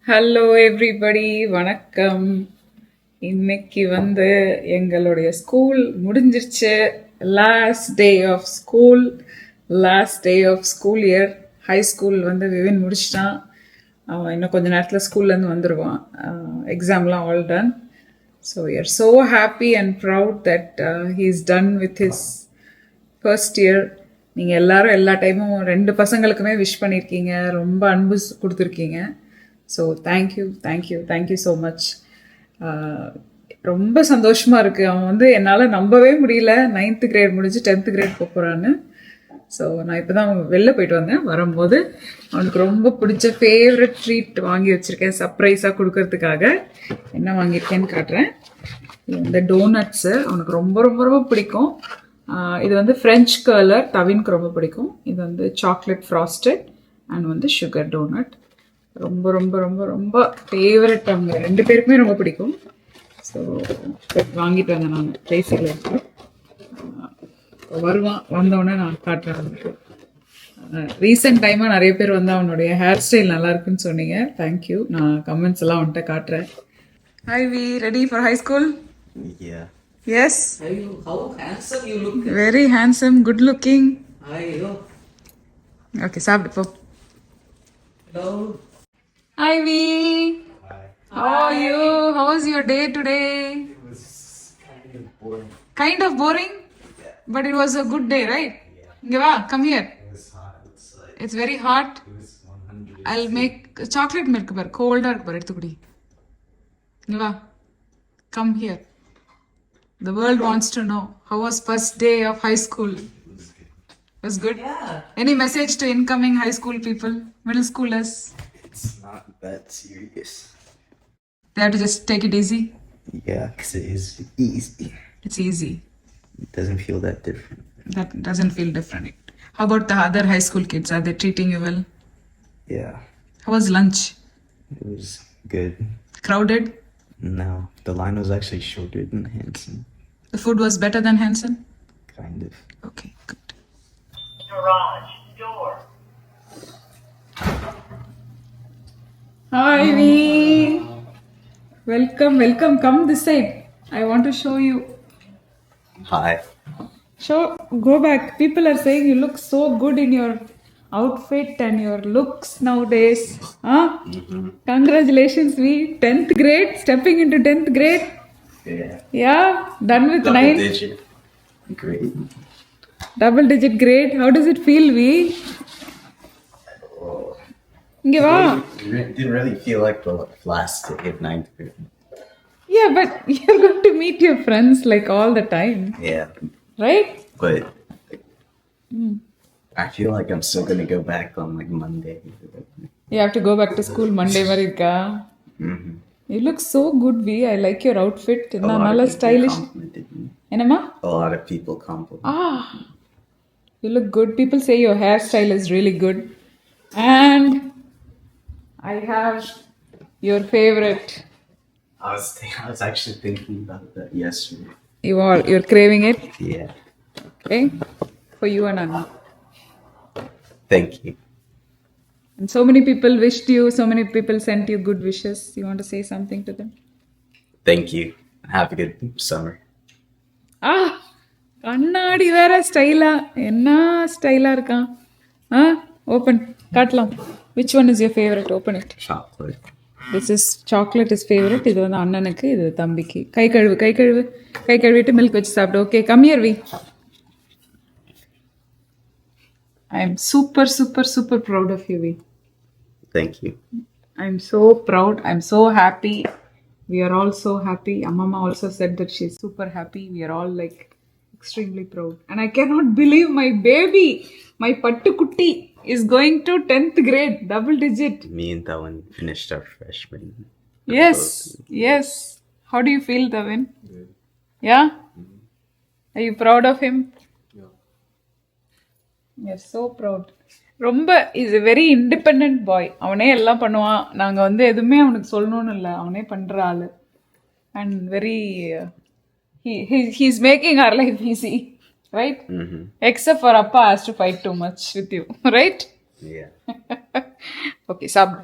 Hello everybody, வணக்கம். இன்னைக்கு எங்களுடைய ஸ்கூல் முடிஞ்சிருச்சு. Last day of school, last day of school year. High school Vivin முடிச்சிட்டான். அவன் இன்னும் கொஞ்ச நேரத்தில் ஸ்கூல்லேருந்து வந்துடுவான். எக்ஸாம்லாம் all done. So we are so happy and proud that he is done with his first year. நீங்கள் எல்லாரும் எல்லா டைமும் ரெண்டு பசங்களுக்குமே விஷ் பண்ணியிருக்கீங்க, ரொம்ப அன்பு கொடுத்துருக்கீங்க. So thank you so much. ரொம்ப சந்தோஷமாக இருக்குது. அவன் என்னால் நம்பவே முடியல, 9th கிரேட் முடிஞ்சு 10th கிரேட் போகிறான்னு. ஸோ நான் இப்போ தான் வெளில போயிட்டு வந்தேன். வரும்போது அவனுக்கு ரொம்ப பிடிச்ச ஃபேவரட் ட்ரீட் வாங்கி வச்சுருக்கேன், சர்ப்ரைஸாக கொடுக்கறதுக்காக. என்ன வாங்கியிருக்கேன்னு காட்டுறேன். இந்த டோனட்ஸு அவனுக்கு ரொம்ப ரொம்ப ரொம்ப பிடிக்கும். இது ஃப்ரெஞ்ச் கர்லர், தவினுக்கு ரொம்ப பிடிக்கும். இது chocolate frosted and sugar donut. ரொம்ப ரொம்ப ரொம்ப ரொம்ப ஃபேவரட். அவங்க ரெண்டு பேருக்குமே ரொம்ப பிடிக்கும். ஸோ வாங்கிட்டு வந்தேன் நான் பேசியில் இருக்கு. வருவான், வந்தோடனே நான் காட்டுறேன். ரீசெண்ட் டைமாக நிறைய பேர் அவனுடைய ஹேர் ஸ்டைல் நல்லா இருக்குன்னு சொன்னீங்க. தேங்க்யூ. நான் கமெண்ட்ஸ் எல்லாம் வந்துட்டு காட்டுறேன். Hi V, ready for high school? Yes. How handsome you look. Very handsome, good looking. Hi, hello. Okay, சாப்பிடு போ. Hello. Hi V. Hi. How are you? How was your day today? It was kind of boring. Kind of boring? Yeah. But it was a good day, right? Yeah. Inga va, come here. It was hot outside. It's very hot. It was 100. I'll make chocolate milk bar. Cold or bar eduthu kudi. Inga va. Come here. The world wants to know how was first day of high school. It was good. Was good? Yeah. Any message to incoming high school people, middle schoolers? It's not that serious. They have to just take it easy. Yeah, because it is easy. It's easy. It doesn't feel that different. That doesn't feel different. How about the other high school kids? Are they treating you well? Yeah, How was lunch? it was good. Crowded? No, the line was actually shorter than Hanson. The food was better than Hanson? Kind of. Okay, good. Garage door. Hi, V. Welcome. Come this side. I want to show you. Hi. Go back. People are saying you look so good in your outfit and your looks nowadays. Huh? Congratulations, V. 10th grade, stepping into 10th grade. Yeah. Yeah, done with 9. digit. Great. Double digit grade. How does it feel, V? Inge va. It didn't really feel like the last day of 9th grade. Yeah, but you're going to meet your friends like all the time, Yeah, right? but I feel like I'm still gonna go back on like Monday. You have to go back to school Monday, Marika. Mm-hmm. You look so good, V. I like your outfit. A lot Nalla of people stylish. complimented me. Enama? A lot of people compliment. Ah, you look good. People say your hairstyle is really good. And I have your favorite. I was actually thinking about that yesterday. You're craving it. Yeah. Okay, for you and Anna. Thank you. And so many people wished you. So many people sent you good wishes. You want to say something to them? Thank you. Have a good summer. கண்ணாடி வேற ஸ்டைலா, என்ன ஸ்டைலா இருக்கான். Open காட்டலாம். Which one is your favourite? Open it. Chocolate. This is chocolate is favourite. இது அண்ணனுக்கு, இது தம்பிக்கு. கை கழுவிட்டு மில்க் வச்சு சாப்பிடு. Okay, come here V. I am super proud of you, V. Thank you. I am so proud. I am so happy. We are all so happy. Amma also said that she is super happy. We are all like extremely proud. And I cannot believe my baby, my pattu kutti, is going to 10th grade, double digit. Me and Dhawan finished our freshman. Yes. How do you feel, Dhawan? Good. Yeah? Are you proud of him? Yeah. You're so proud. ரொம்ப is a very independent பாய். அவனே எல்லாம் பண்ணுவான். நாங்கள் எதுவுமே அவனுக்கு சொல்லணும்னு இல்லை, அவனே பண்ணுற ஆள். And very he's making our life easy, right? Except for அப்பா has to fight too much with you, right? Yeah. Okay, சாப்பிடு.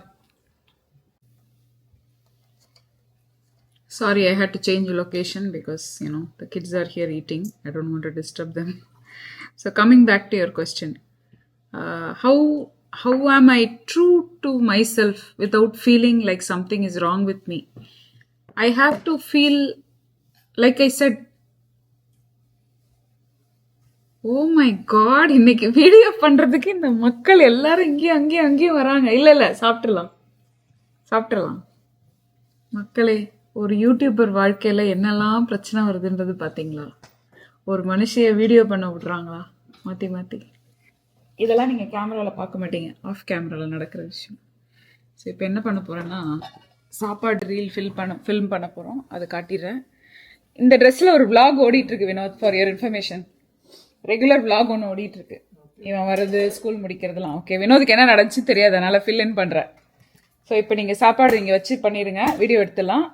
Sorry, I had to change location because the kids are here eating. I don't want to disturb them. So coming back to your question, how am I true to myself without feeling like something is wrong with me? I have to feel, like I said, oh my god, இன்னைக்கு video பண்றதுக்கு இந்த மக்கள் எல்லாரும் அங்கேயும் வராங்க. இல்ல சாப்பிட்டுலாம் மக்களே, ஒரு யூடியூபர் வாழ்க்கையில என்னெல்லாம் பிரச்சனை வருதுன்றது பாத்தீங்களா? ஒரு மனுஷிய வீடியோ பண்ண விடுறாங்களா மாத்தி? இதெல்லாம் நீங்கள் கேமராவில் பார்க்க மாட்டீங்க, ஆஃப் கேமராவில் நடக்கிற விஷயம். ஸோ இப்போ என்ன பண்ண போகிறேன்னா, சாப்பாடு ரீல் ஃபில்ம் பண்ண போகிறோம். அதை காட்டிடுறேன். இந்த ட்ரெஸ்ஸில் ஒரு விளாக் ஓடிட்டுருக்கு Vinoth, for your information. Regular vlog ஒன்று ஓடிட்டுருக்கு. இவன் வர்றது, ஸ்கூல் முடிக்கிறதுலாம். ஓகே, வினோதுக்கு என்ன நடந்துச்சு தெரியாது, அதனால் ஃபில் இன் பண்ணுறேன். ஸோ இப்போ நீங்கள் சாப்பாடு இங்கே வச்சு பண்ணிடுங்க, வீடியோ எடுத்துடலாம்,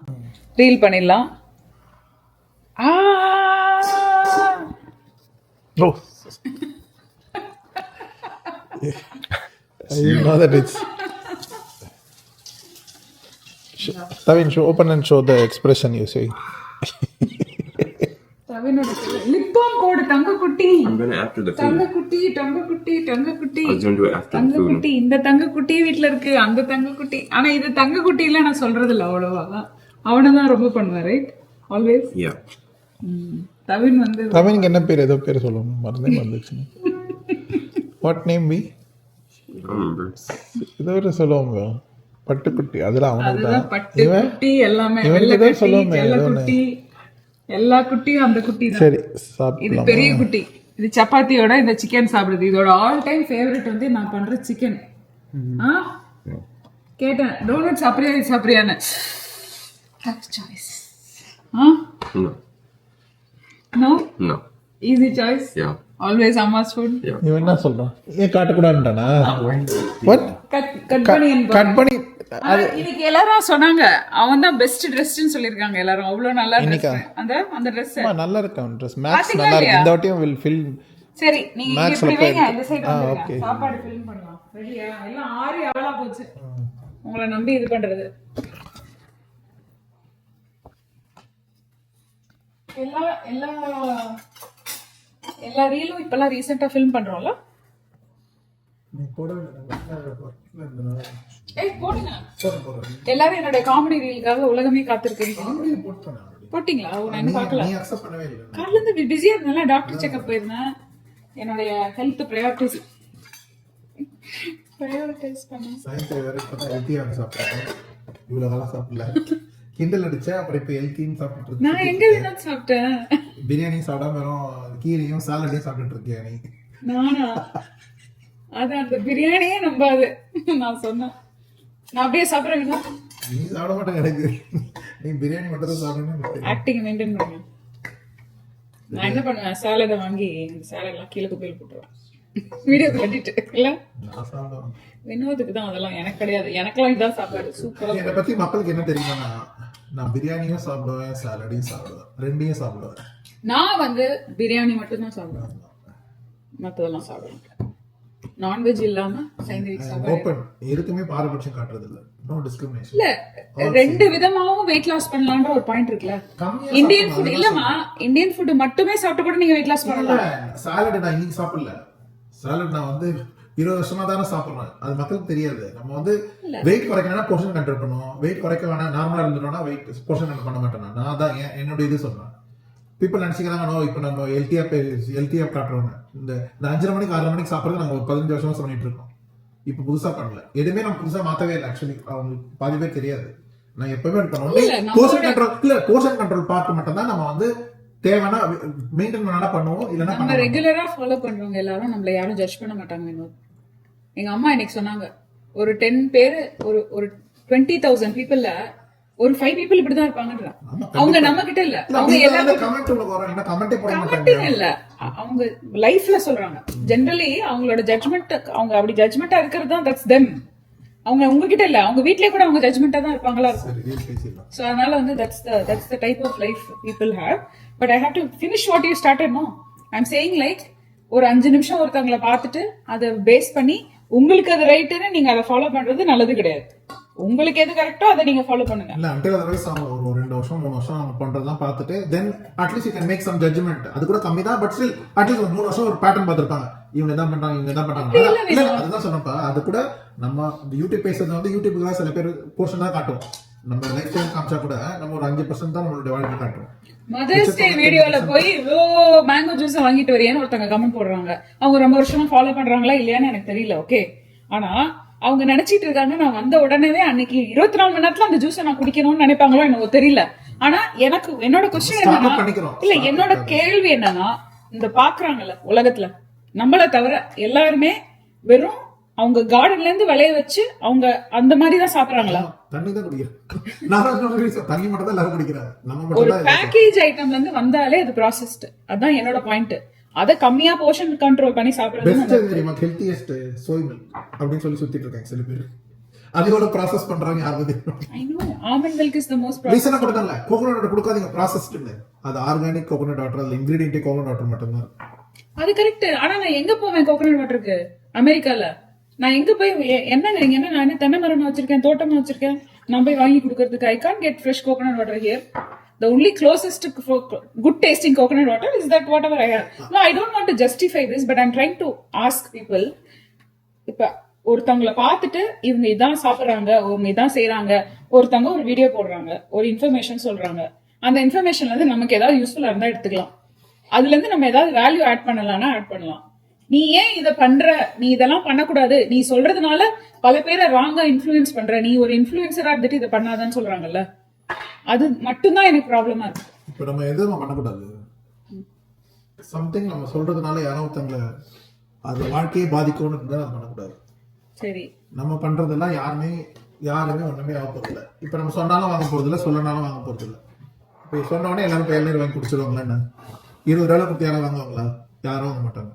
ரீல் பண்ணிடலாம். Oh. You know that it's. Tavin, open and show the expression you say. தவினோட லிப்பாம் கோடு தங்கக்குட்டி. I'm gonna after the food. தங்கக்குட்டி. I was gonna do it after the food. தங்கக்குட்டி, இந்த தங்கக்குட்டி வீட்ல இருக்கு, அந்த தங்கக்குட்டி. ஆனா இது தங்கக்குட்டில நான் சொல்றது இல்ல அவ்வளவா. அவனை தான் ரொம்ப பண்ணுவேன், ரைட்? ஆல்வேஸ். Yeah. தவின் வந்து தவினுக்கு என்ன பேர்? ஏதோ பேர் சொல்லணும், மறந்துச்சு. What name be? I don't remember. ஏதோ ஒரு சொல்லுவாங்க, பட்டுக்குட்டி. அதெல்லாம் அவனுக்கு அதுதான் தான். பட்டுக்குட்டி எல்லாமே. இவனுக்கு தான் சொல்லுவோமே, வெள்ளக்குட்டி, எல்லா குட்டியும் அந்த குட்டி தான். சரி, இது சாப்பிடலாம். பெரிய குட்டி. இது சப்பாத்தியோட இந்த சிக்கன் சாப்பிடுது. இதோட ஆல் டைம் ஃபேவரட் வந்து நான் பண்ற சிக்கன். கேட்டேன், டோனட் சாப்பிடுறியான்னு. Choice. No. No No. Easy choice. Yeah. ஆல்வேஸ் அம்மாஸ் ஃபுட். இவன் என்ன சொல்றான்? ஏன் காட்டக்கூடாதுன்றானா? வாட்? கட் பண்ணி கட் பண்ணி இன்னைக்கு எல்லாரும் சொன்னாங்க அவன் தான் பெஸ்ட் ட்ரெஸ்ன்னு சொல்லிருக்காங்க எல்லாரும். அவ்வளவு நல்லா அந்த ட்ரெஸ் நல்லா இருக்கு. அவன் ட்ரெஸ் மேக்ஸ் நல்லா இருக்கு. இந்த வாட்டியும் will fill. சரி, நீங்க Max இப்படி ல வைங்க, போய் இந்த சைடு okay. வந்துருங்க. சாப்பாடு ஃபில்ம் பண்ணலாம். ரெடியா? எல்லாம் ஆறி அவளா போச்சு. உங்களை நம்பி இது பண்றது. எல்லா ரீலும் இப்பெல்லாம் ரீசெண்டா ஃபில்ம் பண்றோம்ல. போடுங்க எல்லாரும். என்னோட காமெடி ரீலுக்காக உலகமே காத்திருக்கீங்க. போட்டீங்களா? நான் இன்னும் பார்க்கல. காலைல இருந்து பிஸியா இருந்தேன், டாக்டர் செக்அப் போயிருந்தேன். என்னுடைய ஹெல்த் ப்ரையாரிட்டிஸ் கிண்டல் அடிச்சா அப்புறம் இப்ப ஹெல்த்தின்னு சாப்பிட்டு நான் எங்க வேணாலும் சாப்பிட்டேன். பிரியாணி சாப்பிடாம வெறும் கீரையும் சாலடையும் சாப்பிட்டு இருக்கியா நீ? நானா? அது அந்த பிரியாணியே நம்பாது. நான் சொன்னேன், நான் அப்படியே சாப்பிட்றேன். நீ சாப்பிட மாட்டேன், எனக்கு நீ பிரியாணி மட்டும் தான் சாப்பிடணும். ஆக்டிங் மெயின்டைன் பண்ணுவேன். நான் என்ன பண்ணுவேன், சாலடை வாங்கி இந்த சாலடெல்லாம் கீழே குப்பையில் போட்டுருவேன், வீடியோ கட்டிட்டு. இல்ல நான் சாப்பிடுவேன். வினோதுக்கு தான் அதெல்லாம், எனக்கு கிடையாது. எனக்கெல்லாம் இதான் சாப்பாடு சூப்பரா. என்னை பத்தி மக்களுக்கு என்ன தெரியுமா? நான் பிரியாணியும் சாப்பிடுவேன், சாலடையும் சாப்பிடுவேன், ரெண்டையும் சாப்பிடுவேன். நான் வந்து பிரியாணி மட்டும் தான் சாப்பிடுவேன், மற்றதெல்லாம் சாப்பிடுவேன். நான்வெஜ் இல்லாம சயின்டிஃபிக் சாப்பாடு ஓபன் எதுக்குமே பாரபட்சம் காட்டுறது இல்ல. No discrimination. இல்ல, ரெண்டு விதமாவும் வெயிட் லாஸ் பண்ணலாம்ன்ற ஒரு பாயிண்ட் இருக்குல்ல. இந்தியன் ஃபுட் இல்லமா, இந்தியன் ஃபுட் மட்டுமே சாப்பிட்டு கூட நீங்க வெயிட் லாஸ் பண்ணலாம். சாலட் நான் இன்னைக்கு சாப்பிடல. சாலட் நான் வந்து 20 வருஷமா தானே சாப்பிடுறேன். அது மக்களுக்கு தெரியாது. நம்ம வந்து வெயிட் குறைக்கணும்னா போர்ஷன் கண்ட்ரோல் பண்ணுவோம். வெயிட் குறைக்க வேணாம், நார்மலா இருந்துட்டோம்னா வெயிட் போர்ஷன் கண்ட்ரோல் பண்ண மாட்டேன். நான் தான் என்னோட இது சொன்னேன். பீப்புள் நினைச்சுக்கிறாங்க, நோ இப்போ நம்ம ஹெல்த்தியா காட்டுறோம். இந்த 5:30 மணிக்கு 6 மணிக்கு சாப்பிட்றது நாங்கள் ஒரு 15 வருஷமா பண்ணிட்டு இருக்கோம். இப்போ புதுசா பண்ணல, எதுவுமே நம்ம புதுசா மாத்தவே இல்லை. ஆக்சுவலி அவங்களுக்கு பாதி பேர் தெரியாது. நான் எப்பவுமே பண்ணுவோம் போர்ஷன் கண்ட்ரோல். இல்ல, போர்ஷன் கண்ட்ரோல் பார்ட் மட்டும் தான் நம்ம வந்து தேவைன்னா மெயின்டைன் பண்ணா பண்ணுவோம், இல்லைன்னா நம்ம ரெகுலரா ஃபாலோ பண்றவங்க எல்லாரும் நம்மள யாரும் ஜட்ஜ் பண்ண மாட்டாங்க. வினோத், எங்க அம்மா இன்னைக்கு சொன்னாங்க, ஒரு 10 பேர் ஒரு 20,000 பீப்புள்ல ஒரு 5 people இப்படிதான் இருப்பாங்கன்ற. அவங்க நம்ம கிட்ட இல்ல, அவங்க எல்லாரும் கமெண்ட் இல்ல, அவங்க லைஃப்ல சொல்றாங்க. ஜெனரலி அவங்களோட ஜட்ஜ்மெண்ட், அவங்க அப்படி ஜட்ஜ்மெண்டா இருக்கிறது தான் தட்ஸ் தெம். அவங்க உங்ககிட்ட இல்ல, அவங்க வீட்லயே கூட அவங்க ஜட்ஜ்மெண்டா தான் இருப்பாங்களா இருக்கும். சோ அதனால வந்து that's the type of life people have. But I have to finish what you started, no? I'm saying like ஒரு 5 நிமிஷம் ஒருத்தவங்களை பார்த்துட்டு அதை பேஸ் பண்ணி உங்களுக்கு அது ரைட்டுன்னு நீங்க அதை ஃபாலோ பண்றது நல்லது கிடையாது. உங்களுக்கு எது கரெக்டோ அதை நீங்க ஃபாலோ பண்ணுங்க. இல்ல அன்டில் அதர்வைஸ் அவங்க ஒரு 2 வருஷம் 3 வருஷம் அவங்க பண்றதெல்லாம் பார்த்துட்டு then at least you can make some judgement. அது கூட கம்மி தான், பட் ஸ்டில் அட்லீஸ்ட் ஒரு 3 வருஷம் ஒரு பேட்டர்ன் பார்த்திருப்பாங்க. இவங்க என்ன பண்றாங்க, இவங்க என்ன பண்றாங்க. இல்ல அதுதான் சொன்னப்பா, அது கூட நம்ம யூடியூப் பேசுறது வந்து யூடியூப்ல சில பேர் போர்ஷன் தான் காட்டும். நம்ம லைஃப் ஸ்டைல் காமிச்சா கூட நம்ம ஒரு 5% தான் நம்மளோட வாழ்க்கை காட்டுறோம். மதர்ஸ் டே வீடியோல போய் இவ்வளோ மேங்கோ ஜூஸ் வாங்கிட்டு வரியான்னு ஒருத்தங்க கமெண்ட் போடுறாங்க. அவங்க ரொம்ப வருஷமா ஃபாலோ பண்றாங்களா இல்லையான்னு எனக்கு தெரியல. ஓகே, ஆனா அவங்க நினைச்சிட்டு இருக்காங்க நான் வந்த உடனே அன்னைக்கு 24 மணி நேரத்துல அந்த ஜூஸை நான் குடிக்கணும்னு நினைப்பாங்களோ எனக்கு தெரியல. ஆனா எனக்கு என்னோட கொஸ்டின் என்னன்னா, இல்ல என்னோட கேள்வி என்னன்னா, இந்த பாக்குறாங்கல்ல உலகத்துல நம்மள தவிர எல்லாருமே வெறும் அவங்க கார்டன்ல இருந்து விளைய வச்சு அவங்க அந்த மாதிரி தான் சாப்பிடுறாங்களா? தண்ணி தான் குடிக்கிறோம். தண்ணி மட்டும் தான் எல்லாரும் குடிக்கிறாங்க. நம்ம ஒரு மட்டும் தான் பேக்கேஜ் ஐட்டம்ல இருந்து வந்தாலே அது ப்ராசஸ்ட். அதான் என்னோட பாயிண்ட். அத கம்மியா போர்ஷன் கண்ட்ரோல் பண்ணி சாப்பிடுறது பெஸ்ட் தெரியுமா? ஹெல்த்தியஸ்ட் சோய் மில்க் அப்படின்னு சொல்லி சுத்திட்டு இருக்காங்க சில பேர். அதோட ப்ராசஸ் பண்றாங்க யாருக்கு தெரியும்? I know almond milk is the most ரீசனா கொடுக்கல. கோகனட் வாட்டர் கொடுக்காதீங்க, ப்ராசஸ்ட். அது ஆர்கானிக் கோகனட் வாட்டர், அது இன்கிரிடியன்ட் கோகனட் வாட்டர் மட்டும் தான். அது கரெக்ட். ஆனா நான் எங்க போவேன் கோகனட் வாட்டருக்கு? அமெரிக்கால நான் எங்க போய் என்னங்கிறீங்க? நான் என்ன தென்னை மரம் வச்சிருக்கேன், தோட்டமா வச்சிருக்கேன், நான் போய் வாங்கி கொடுக்கறதுக்கு I can't get fresh coconut water here. The only closest to good tasting coconut water is that whatever I have. No, I don't want to justify this, but I'm trying to ask people. இப்ப ஒருத்தவங்களை பார்த்துட்டு இவங்க இதான் சாப்பிடுறாங்க, இவங்க இதான் செய்யறாங்க, ஒருத்தவங்க ஒரு வீடியோ போடுறாங்க, ஒரு இன்ஃபர்மேஷன் சொல்றாங்க. அந்த இன்ஃபர்மேஷன்ல இருந்து நமக்கு ஏதாவது யூஸ்ஃபுல்லா இருந்தா எடுத்துக்கலாம். அதுல இருந்து நம்ம ஏதாவது வேல்யூ ஆட் பண்ணலாம்னா ஆட் பண்ணலாம். நீ ஏன் இத பண்ற, நீ இதெல்லாம் பண்ணக்கூடாது, நீ சொல்றதுனால பல பேரை ராங்கா இன்ஃபுளுன்ஸ் பண்ற, நீ ஒரு இன்ஃபுளுன்சரா இருந்துட்டு இதை பண்ணாதான்னு சொல்றாங்கல்ல, அது மட்டும்தான் எனக்கு ப்ராப்ளமா இருக்கு. இப்ப நம்ம எதுவும் பண்ணக்கூடாது. சம்திங் நம்ம சொல்றதுனால யாரோ ஒருத்தவங்க அது வாழ்க்கையை பாதிக்கும்னு இருந்தா அது பண்ணக்கூடாது. சரி, நம்ம பண்றதெல்லாம் யாருமே ஒண்ணுமே ஆக போறது இல்லை. இப்ப நம்ம சொன்னாலும் வாங்க போறது இல்லை, சொல்லனாலும் வாங்க போறது இல்லை. இப்ப சொன்ன உடனே எல்லாரும் இப்போ இளநீர் வாங்கி குடிச்சிருவாங்களா? என்ன 20 ரூபாய் கொடுத்து யாரும் வாங்குவாங்களா? யாரும் வாங்க மாட்டாங்க.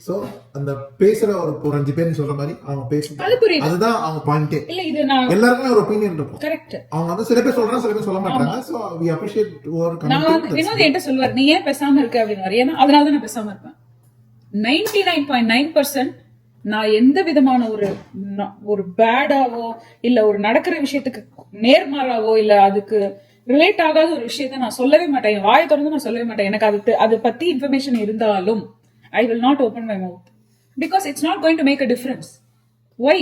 சோ அந்த பேசுற ஒரு 5 பேர் சொல்ற மாதிரி அவங்க பேசுறது, அதுதான் அவங்க பாயிண்டே. இல்ல இது நான் எல்லாருக்குமே ஒரு ஒப்பீனியன் இருக்கும். கரெக்ட். அவங்க வந்து சில பேர் சொல்றாங்க, சில பேர் சொல்ல மாட்டாங்க. சோ we appreciate your நான் வினோத் என்கிட்ட சொல்வார், நீ ஏன் பேசாம இருக்க அப்படின்னு. ஏன்னா அதனால தான் நான் பேசாம இருப்பேன். 99.9% நான் எந்த விதமான ஒரு பேடாவோ இல்ல ஒரு நடக்கிற விஷயத்துக்கு நேர்மாறாவோ இல்ல அதுக்கு ரிலேட் ஆகாத ஒரு விஷயத்த நான் சொல்லவே மாட்டேன். என் வாயை திறந்து நான் சொல்லவே மாட்டேன். எனக்கு அது பத்தி இன்ஃபர்மேஷன் இருந்தாலும் I will not open my mouth because it's not going to make a difference. Why?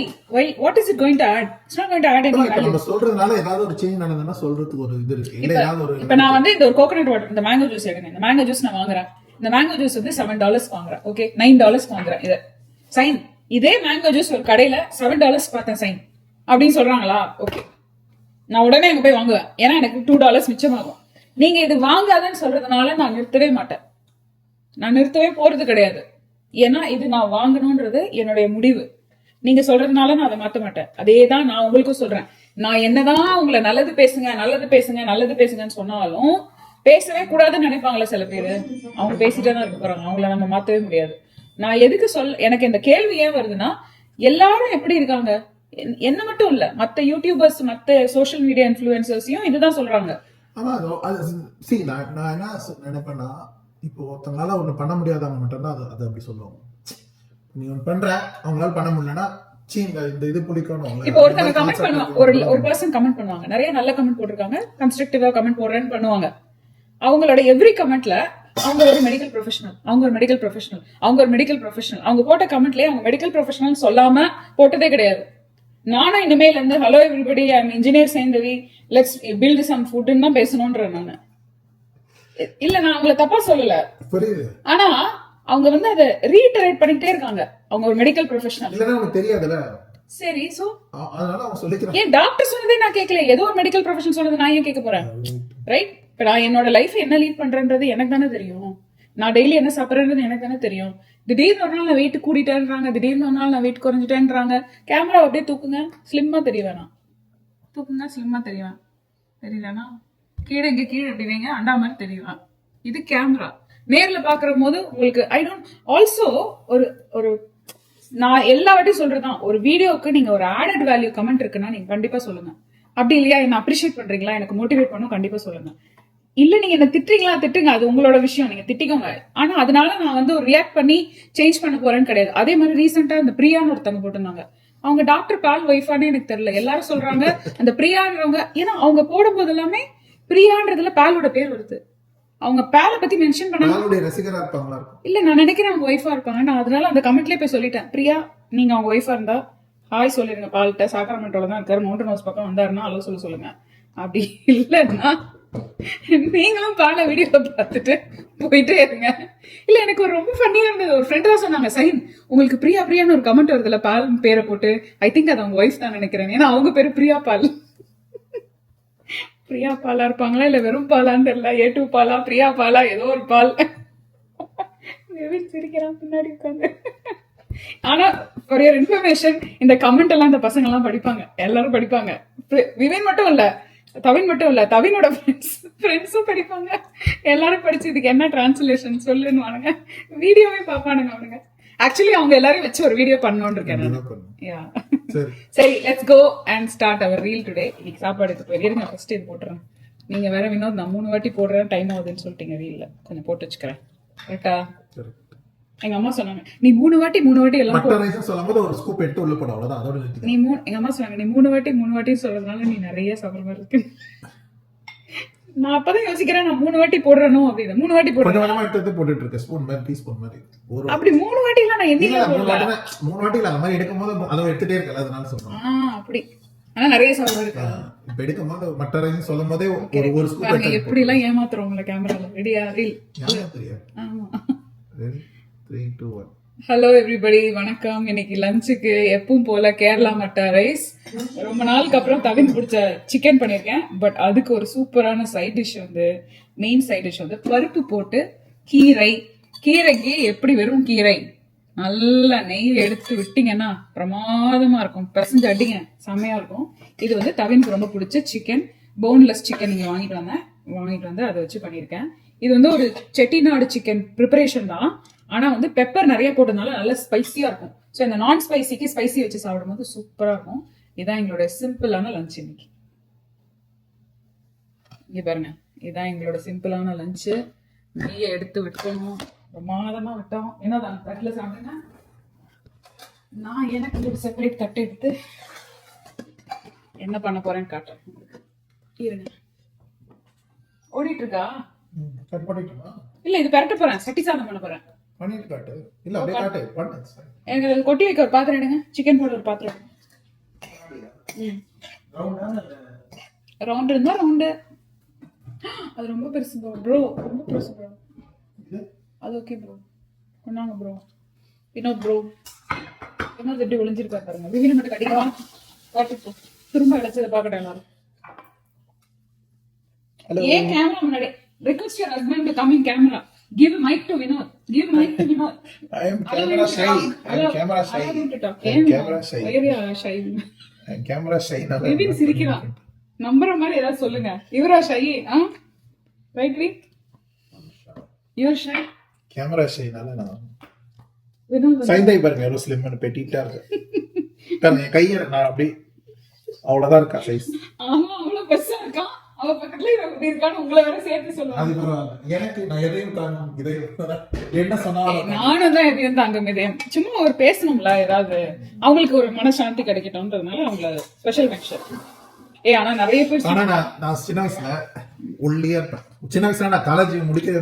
What is it going to add? It's not going to add any value. நம்ம சொல்றதுனால ஏதாவது ஒரு சேஞ்ச் நடந்ததுன்னா சொல்றதுக்கு ஒரு இது இருக்கு. இல்ல ஏதாவது ஒரு இப்ப நான் வந்து இந்த ஒரு கோகனட் வாட்டர், இந்த மேங்கோ ஜூஸ் எடுங்க. இந்த மேங்கோ ஜூஸ் நான் வாங்குறேன். இந்த மேங்கோ ஜூஸ் வந்து $7 வாங்குறேன். ஓகே, $9 வாங்குறேன். இது சைன். இதே மேங்கோ ஜூஸ் ஒரு கடையில $7 பார்த்தேன் சைன் அப்படின்னு சொல்றாங்களா? ஓகே, நான் உடனே அங்க போய் வாங்குவேன். ஏன்னா எனக்கு $2 மிச்சமாகும். நீங்க இது வாங்காதன்னு சொல்றதுனால நான் நிறுத்தவே மாட்டேன். நான் நிறுத்தவே போறது கிடையாது. ஏன்னா இது நான் வாங்கணும்ன்றது என்னுடைய முடிவு. நீங்க சொல்றதுனால நான் அதை மாத்த மாட்டேன். அதேதான் நான் உங்களுக்கும் சொல்றேன். நான் என்னதான் உங்களை நல்லது பேசுங்க நல்லது பேசுங்க நல்லது பேசுங்கன்னு சொன்னாலும் பேசவே கூடாதுன்னு நினைப்பாங்களே சில பேரு. அவங்க பேசிட்டே தான் இருக்க போறாங்க. அவங்கள நம்ம மாத்தவே முடியாது. நான் எதுக்கு எனக்கு இந்த கேள்வி ஏன் வருதுன்னா, எல்லாரும் எப்படி இருக்காங்க, என்ன மட்டும் இல்ல, மத்த யூடியூபர்ஸ் மத்த சோசியல் மீடியா இன்ஃபுளுசர்ஸையும் இதுதான் சொல்றாங்க. ஆமா, நான் என்ன நினைப்பேன்னா, இப்போ ஒருத்தவங்களால ஒண்ணு பண்ண முடியாதவங்க மட்டும்தான் அது அப்படி சொல்லுவாங்க. நீ ஒண்ணு பண்ற, அவங்களால பண்ண முடியலன்னா இந்த இது பிடிக்கணும். இப்போ ஒருத்தங்க கமெண்ட் பண்ணுவாங்க, ஒரு பர்சன் கமெண்ட் பண்ணுவாங்க, நிறைய நல்ல கமெண்ட் போட்டிருக்காங்க, கன்ஸ்ட்ரக்டிவா கமெண்ட் போடுறேன்னு பண்ணுவாங்க. அவங்களோட எவ்ரி கமெண்ட்ல அவங்க ஒரு மெடிக்கல் ப்ரொஃபஷனல், அவங்க ஒரு மெடிக்கல் ப்ரொஃபஷனல், அவங்க ஒரு மெடிக்கல் ப்ரொஃபஷனல், அவங்க போட்ட கமெண்ட்லயே அவங்க மெடிக்கல் ப்ரொஃபஷனல் சொல்லாம போட்டதே கிடையாது. நானும் இனிமேல இருந்து hello everybody, I am engineer Saindhavi, let's build some ஃபுட்னு தான் பேசணும்ன்ற. நானு இல்ல, நான் அவங்கள தப்பா சொல்லல, ஆனா அவங்க வந்து அதை ரீட்டரேட் பண்ணிட்டே இருக்காங்க. அவங்க ஒரு மெடிக்கல் ப்ரொஃபஷனல் இல்லனா உங்களுக்கு தெரியாதுல. சரி, சோ அதனால அவங்க சொல்லிக்கிறாங்க. ஏன் டாக்டர் சொன்னதே நான் கேட்கல, ஏதோ ஒரு மெடிக்கல் ப்ரொஃபஷனல் சொன்னது நான் ஏன் கேட்க போறேன்? ரைட். இப்ப நான் என்னோட லைஃப் என்ன லீட் பண்றேன்றது எனக்கு தானே தெரியும். நான் டெய்லி என்ன சாப்பிட்றேன்றது எனக்கு தானே தெரியும். திடீர்னு ஒரு நாள் நான் வெயிட் கூட்டிட்டேன்றாங்க, திடீர்னு ஒரு நாள் நான் வெயிட் குறைஞ்சிட்டேன்றாங்க. கேமரா அப்படியே தூக்குங்க, ஸ்லிம்மா தெரியவேணா, தூக்குங்க ஸ்லிம்மா தெரியவேன், தெரியலனா கீழே இங்க கீழே எப்படி வைங்க, அண்டா மாதிரி தெரியவேன். இது கேமரா. நேர்ல பாக்குற போது உங்களுக்கு ஐ டோன்ட் ஆல்சோ ஒரு நான் எல்லா வாட்டியும் சொல்றதுதான், ஒரு வீடியோக்கு நீங்க ஒரு ஆடட் வேல்யூ கமெண்ட் இருக்குன்னா நீங்க கண்டிப்பா சொல்லுங்க. அப்படி இல்லையா, என்ன அப்ரிஷியேட் பண்றீங்களா, எனக்கு மோட்டிவேட் பண்ணும், கண்டிப்பா சொல்லுங்க. இல்ல நீங்க என்ன திட்டுறீங்களா, திட்டுங்க, அது உங்களோட விஷயம், நீங்க திட்டிக்கோங்க. ஆனா அதனால நான் வந்து ஒரு ரியாக்ட் பண்ணி சேஞ்ச் பண்ண போறேன்னு கிடையாது. அதே மாதிரி ரீசெண்டா இந்த பிரியான்னு ஒருத்தவங்க போட்டிருந்தாங்க, அவங்க டாக்டர் பால் ஒய்ஃபானே எனக்கு தெரியல. எல்லாரும் சொல்றாங்க அந்த பிரியான்றவங்க, ஏன்னா அவங்க போடும்போது எல்லாமே பிரியான்றதுல பாலோட பேர் வருது. அவங்க பாலை பத்தி மென்ஷன் பண்ணாங்க. பாலுடைய ரசிகரா இருப்பாங்களா இருக்கும். இல்ல நான் நினைக்கிறேன் அவங்க ஒய்ஃபா இருப்பாங்க. நான் அதனால அந்த கமெண்ட்லயே போய் சொல்லிட்டேன், பிரியா நீங்க அவங்க ஒய்ஃபா இருந்தா ஹாய் சொல்லிருங்க, பால்கிட்ட சாக்ரமெண்டோல தான் இருக்காரு, மவுண்டன் ஹவுஸ் பக்கம் வந்தாருன்னா அலோ சொல்லுங்க. அப்படி இல்லைன்னா நீங்களும் பால வீடியோ பார்த்துட்டு போயிட்டே இருங்க. இல்ல எனக்கு ஒரு ரொம்ப ஃபன்னியா இருந்தது. ஒரு ஃப்ரெண்ட் தான் சொன்னாங்க, சைன் உங்களுக்கு பிரியா பிரியான்னு ஒரு கமெண்ட் வருதுல பால் பேரை போட்டு, ஐ திங்க் அது அவங்க ஒய்ஃப் தான் நினைக்கிறேன், ஏன்னா அவங்க பேரு பிரியா பால். பிரியா பாலா இருப்பாங்களா இல்ல வெறும் பாலான்னு தெரியல. A2 பாலா பிரியா பாலா ஏதோ ஒரு பால். சிரிக்கிறான் பின்னாடி உட்காந்து. ஆனா ஒரு இன்ஃபர்மேஷன், இந்த கமெண்ட் எல்லாம் இந்த பசங்க எல்லாம் படிப்பாங்க, எல்லாரும் படிப்பாங்க. விவேன் மட்டும் இல்ல, தவின் மட்டும் இல்ல, தவினோட ஃப்ரெண்ட்ஸும் படிப்பாங்க. எல்லாரும் படிச்சு இதுக்கு என்ன டிரான்ஸ்லேஷன் சொல்லுன்னு வீடியோவே பாப்பானுங்க அவனுங்க. ஆக்சுவலி அவங்க எல்லாரும் வச்சு ஒரு வீடியோ பண்ணணும்னு இருக்கேன். சரி, let's go and start our reel today. இன்னைக்கு சாப்பாடு எடுத்து போயிருங்க. ஃபர்ஸ்ட் இது போட்டுறேன். நீங்க வேற வினோத் நான் 3 வாட்டி போடுறேன் டைம் ஆகுதுன்னு சொல்லிட்டீங்க ரீல்ல, கொஞ்சம் போட்டு வச்சுக்கிறேன். கரெக்டா? எங்க அம்மா சொன்னாங்க நீ 3 வாட்டி எல்லாம் சொல்லும்போது ஒரு ஸ்கூப் எடுத்து உள்ள போட, அவ்வளவுதான், அதோட நிறுத்தி. எங்க அம்மா சொன்னாங்க நீ 3 வாட்டி சொல்றதுனால நீ நிறைய சாப்பிடுற மாதிரி இருக்கு. நான் அப்பதான் யோசிக்கிறேன், நான் 3 வாட்டி போடுறேனோ அப்படின்னு. 3 வாட்டி போடுறேன் எடுத்து போட்டுட்டு இருக்கேன், ஸ்பூன் மாதிரி, டீஸ்பூன் மாதிரி. அப்படி 3 வாட்டி எல்லாம் நான் எண்ணிக்கல. 3 வாட்டி இல்ல, அந்த மாதிரி எடுக்கும்போது அதை எடுத்துட்டே இருக்கல, அதனால சொல்றேன். அப்படி ஆனா நிறைய சாப்பிட இருக்கு. இப்ப எடுக்கும்போது மட்ட ரைஸ் சொல்லும் போதே ஒரு ஸ்கூப் பாருங்க எப்படி எல்லாம் ஏமாத்துறோம்ல கேமரால. ரெடியா ரீல்? ஆமா. ரெடி 3 2 1. ஹலோ எவ்ரிபடி, வணக்கம். இன்னைக்கு லஞ்சுக்கு எப்பவும் போல கேரளா மட்டா ரைஸ். ரொம்ப நாளுக்கு அப்புறம் தவின் பிடிச்ச சிக்கன் பண்ணியிருக்கேன். பட் அதுக்கு ஒரு சூப்பரான side dish main side dish பருப்பு போட்டு கீரைக்கு எப்படி வெறும் கீரை நல்லா நெய் எடுத்து விட்டீங்கன்னா பிரமாதமா இருக்கும். பிசைஞ்சு அடிங்க, செம்மையா இருக்கும். இது தவினுக்கு ரொம்ப பிடிச்ச சிக்கன், போன்லெஸ் சிக்கன் நீங்க வாங்கிட்டு வந்து அதை வச்சு பண்ணியிருக்கேன். இது ஒரு செட்டிநாடு சிக்கன் ப்ரிப்பரேஷன் தான். ஆனா பெப்பர் நிறைய போட்டதுனால நல்லா ஸ்பைசியா இருக்கும். ஸோ இந்த நான் ஸ்பைசிக்கு ஸ்பைசி வச்சு சாப்பிடும் போது சூப்பரா இருக்கும். இதான் எங்களோட சிம்பிளான லஞ்ச் இன்னைக்கு. இங்க பாருங்க, இதான் எங்களோட சிம்பிளான லஞ்சு. நெய்யை எடுத்து விட்டோம், பிரமாதமா விட்டோம். என்னதான் தட்டில் சாப்பிடுங்க. நான் எனக்கு ஒரு செப்பரேட் தட்டு எடுத்து என்ன பண்ண போறேன்னு காட்டுறேன். இருங்க, ஓடிட்டு இருக்கா? இல்ல, இது பெரட்ட போறேன், சட்டி சாதம் பண்ண போறேன். எனக்கு கொட்டி வைக்க ஒரு பாத்திரம் எடுங்க. சிக்கன் போட ஒரு பாத்திரம். ரவுண்ட் இருந்தா ரவுண்டு, அது ரொம்ப பெருசு ப்ரோ, ரொம்ப பெருசு ப்ரோ. அது ஓகே ப்ரோ, கொண்டாங்க ப்ரோ. வினோத் ப்ரோ, வினோத் எப்படி ஒளிஞ்சிருக்கா பாருங்க. விவின மட்டும் கடிக்கலாம், காட்டு திரும்ப இழைச்சதை பார்க்கட்டும் எல்லாரும். ஏன் கேமரா முன்னாடி? Request your husband to come in camera. Give a mic to Vinod. I am camera shy. Camera shy. Vivin சிரிக்கிறான். நம்புற மாதிரி ஏதாவது சொல்லுங்க. இவரா shy? Right, Vi? You are shy? Camera shy நால நான். சைதை பாருங்க, எவ்வளவு ஸ்லிம் அண்ட் பெட்டிட்டா இருக்கு. பாருங்க கையை நான் அப்படி அவ்வளவுதான் இருக்கா சைஸ். ஆமா, அவ்வளவு பெருசா இருக்கான். அவ பக்கத்துல இப்படி இருக்கான்னு உங்களை வேற சேர்த்து சொல்லுவாங்க. அது பரவாயில்ல, எனக்கு நான் எதையும் தாங்கும் இதயம். என்ன சொன்னாலும் நானும் தான் எதையும் தாங்கும் இதயம். சும்மா ஒரு பேசணும்ல, ஏதாவது அவங்களுக்கு ஒரு மனசாந்தி கிடைக்கட்டும்ன்றதுனால அவங்கள ஸ்பெஷல் மென்ஷன். ஆனா நிறைய பேர், ஆனா நான் சின்ன வயசுல ஒல்லியா இருப்பேன். சின்ன வயசுல நான் காலேஜ்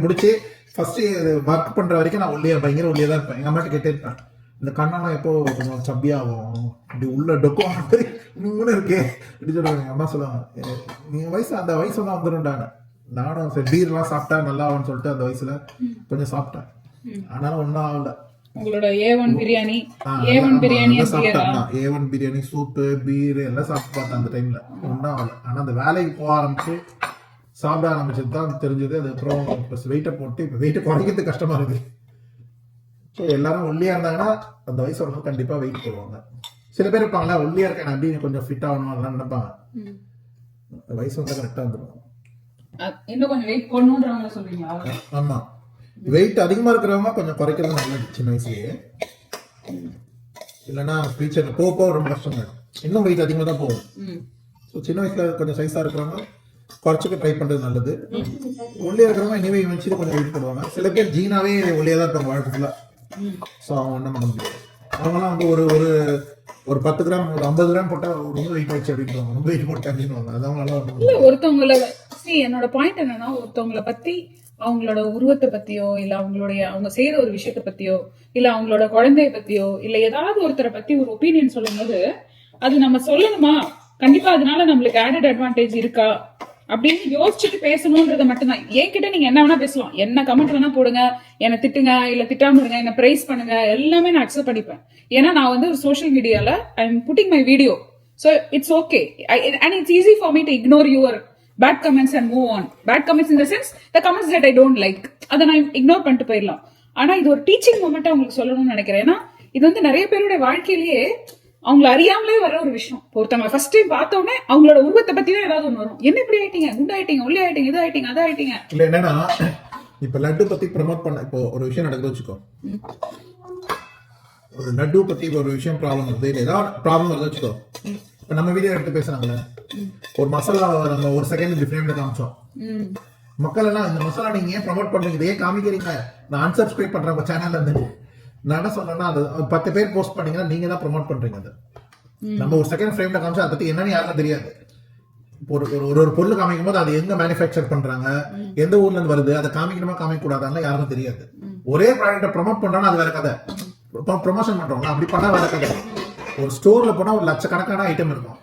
முடிச்சு ஃபர்ஸ்ட் ஒர்க் பண்ற வரைக்கும் நான் பயங்கர ஒல்லியா தான் இருப்பேன். எங்க அம்மாட்ட கேட்டே இருப்பேன், இந்த கண்ணெல்லாம் எப்போ கொஞ்சம் சப்பியாகும், இப்படி உள்ள டொக்கும் இன்னும் இருக்கு இப்படி சொல்லுவாங்க. எங்க அம்மா சொல்லுவாங்க, நீங்க அந்த வயசு தான் வந்துடும்டாங்க. நானும் சரி பீர்லாம் சாப்பிட்டா நல்லா ஆகும்னு சொல்லிட்டு அந்த வயசுல கொஞ்சம் சாப்பிட்டேன். ஆனாலும் ஒன்னும் ஆகல. உங்களோட A1 பிரியாணி சாப்பிட்டேன். A1 பிரியாணி, சூப்பு, பீர் எல்லாம் சாப்பிட்டு பார்த்தேன் அந்த டைம்ல, ஒன்னும் ஆகல. ஆனா அந்த வேலைக்கு போக ஆரம்பிச்சு சாப்பிட ஆரம்பிச்சது தான் தெரிஞ்சது. அதுக்கப்புறம் வெயிட்டை போட்டு இப்போ வெயிட்டை குறைக்கிறது கஷ்டமா இருக்கு. ஸோ எல்லாரும் ஒல்லியா இருந்தாங்கன்னா அந்த வயசு வரும்போது கண்டிப்பா வெயிட் போடுவாங்க. சில பேர் இருப்பாங்களா, ஒல்லியா இருக்கேன் அப்படின்னு கொஞ்சம் ஃபிட் ஆகணும் அதெல்லாம் நினைப்பாங்க. வயசு வந்தா கரெக்டா வந்துடும். இன்னும் கொஞ்சம் வெயிட் போடணும்ன்றவங்க சொல்றீங்களா? ஆமா, வெயிட் அதிகமா இருக்கிறவங்க கொஞ்சம் குறைக்கிறது நல்லது சின்ன வயசுலயே. இல்லைன்னா ஃபியூச்சர்ல போக ரொம்ப கஷ்டம் தான். இன்னும் வெயிட் அதிகமாக தான் போகும். ஸோ சின்ன வயசுல கொஞ்சம் சைஸா இருக்கிறவங்க குறைச்சிக்க ட்ரை பண்றது நல்லது. ஒல்லியா இருக்கிறவங்க இனிமே வச்சுட்டு கொஞ்சம் வெயிட் போடுவாங்க. சில பேர் ஜீனாவே ஒல்லியா தான் இருப்பாங்க வாழ்க்கையில. ஸோ அவங்க ஒன்றும் பண்ண முடியாது. அவங்களாம் ஒரு ஒரு 10 கிராம் ஒரு 50 கிராம் போட்டா ரொம்ப வெயிட் ஆயிடுச்சு அப்படின்னு ரொம்ப வெயிட் போட்டேன் அப்படின்னு அதான் நல்லா இல்ல ஒருத்தவங்கள என்னோட பாயிண்ட் என்னன்னா ஒருத்தவங்கள பத்தி அவங்களோட உருவத்தை பத்தியோ இல்ல அவங்க செய்யற ஒரு விஷயத்த பத்தியோ இல்ல அவங்களோட குழந்தைய பத்தியோ இல்ல ஏதாவது ஒருத்தரை பத்தி ஒரு ஒப்பீனியன் சொல்லும் போது அது நம்ம சொல்லணுமா, கண்டிப்பா அதனால நம்மளுக்கு ஆடட் அட்வான்டேஜ் இருக்கா அப்படின்னு யோசிச்சுட்டு பேசணும்ன்றத மட்டும்தான். என்கிட்ட நீங்க என்ன வேணா பேசலாம், என்ன கமெண்ட் வேணா போடுங்க, என்ன திட்டுங்க இல்ல திட்டாம இருங்க, என்ன பிரைஸ் பண்ணுங்க, எல்லாமே நான் அக்செப்ட் பண்ணிப்பேன். ஏன்னா நான் வந்து ஒரு சோஷியல் மீடியால I am putting my video, so it's okay and it's easy for me to ignore your bad comments and move on. Bad comments in the sense the comments that I don't like, அதை நான் ignore பண்ணிட்டு போயிடலாம். ஆனா இது ஒரு teaching moment அவங்களுக்கு சொல்லணும்னு நினைக்கிறேன். ஏன்னா இது வந்து நிறைய பேருடைய வாழ்க்கையிலேயே அவங்களை அறியாமலே வர ஒரு விஷயம். ஒருத்தவங்க ஃபர்ஸ்ட் டைம் பார்த்த உடனே அவங்களோட உருவத்தை பத்தி தான் ஏதாவது ஒண்ணு வரும். என்ன இப்படி ஆயிட்டீங்க, குண்டு ஆயிட்டீங்க, ஒல்லி ஆயிட்டீங்க, இது ஆயிட்டீங்க, அது ஆயிட்டீங்க. இல்ல என்னன்னா இப்ப லட்டு பத்தி ப்ரமோட் பண்ண இப்போ ஒரு விஷயம் நடக்குது வச்சுக்கோ, ஒரு லட்டு பத்தி ஒரு விஷயம் ப்ராப்ளம் வருது, இல்ல ஏதாவது ப்ராப்ளம் வருது வச்சுக்கோ. இப்ப நம்ம வீடியோ எடுத்து பேசுறாங்கல்ல, ஒரு மசாலா நம்ம ஒரு செகண்ட் டிஃபரெண்ட் காமிச்சோம், மக்கள் எல்லாம் இந்த மசாலா நீங்க ஏன் ப்ரமோட் பண்றீங்க, இதே காமிக்கிறீங்க, நான் அன்சப்ஸ்கிரைப் பண்றேன் உங்க சேனல்ல இருந்து. நான் என்ன சொல்றேன்னா அது 10 பேர் போஸ்ட் பண்ணீங்கன்னா நீங்க தான் ப்ரமோட் பண்றீங்க. அது நம்ம ஒரு செகண்ட் ஃப்ரேம்ல காமிச்சா அதை பத்தி என்னன்னு யாருக்கும் தெரியாது. ஒரு பொருள் காமிக்கும் போது அது எங்க மேனுஃபேக்சர் பண்றாங்க, எந்த ஊர்ல இருந்து வருது, அதை காமிக்கணுமா காமிக்க கூடாதுன்னு யாருக்கும் தெரியாது. ஒரே ப்ராடக்ட்டை ப்ரமோட் பண்றோம்னா அது வேற கதை, ப்ரொமோஷன் பண்றோம்னா அப்படி பண்ணா வேற கதை. ஒரு ஸ்டோர்ல போனா ஒரு லட்சக்கணக்கான ஐட்டம் இருக்கும்,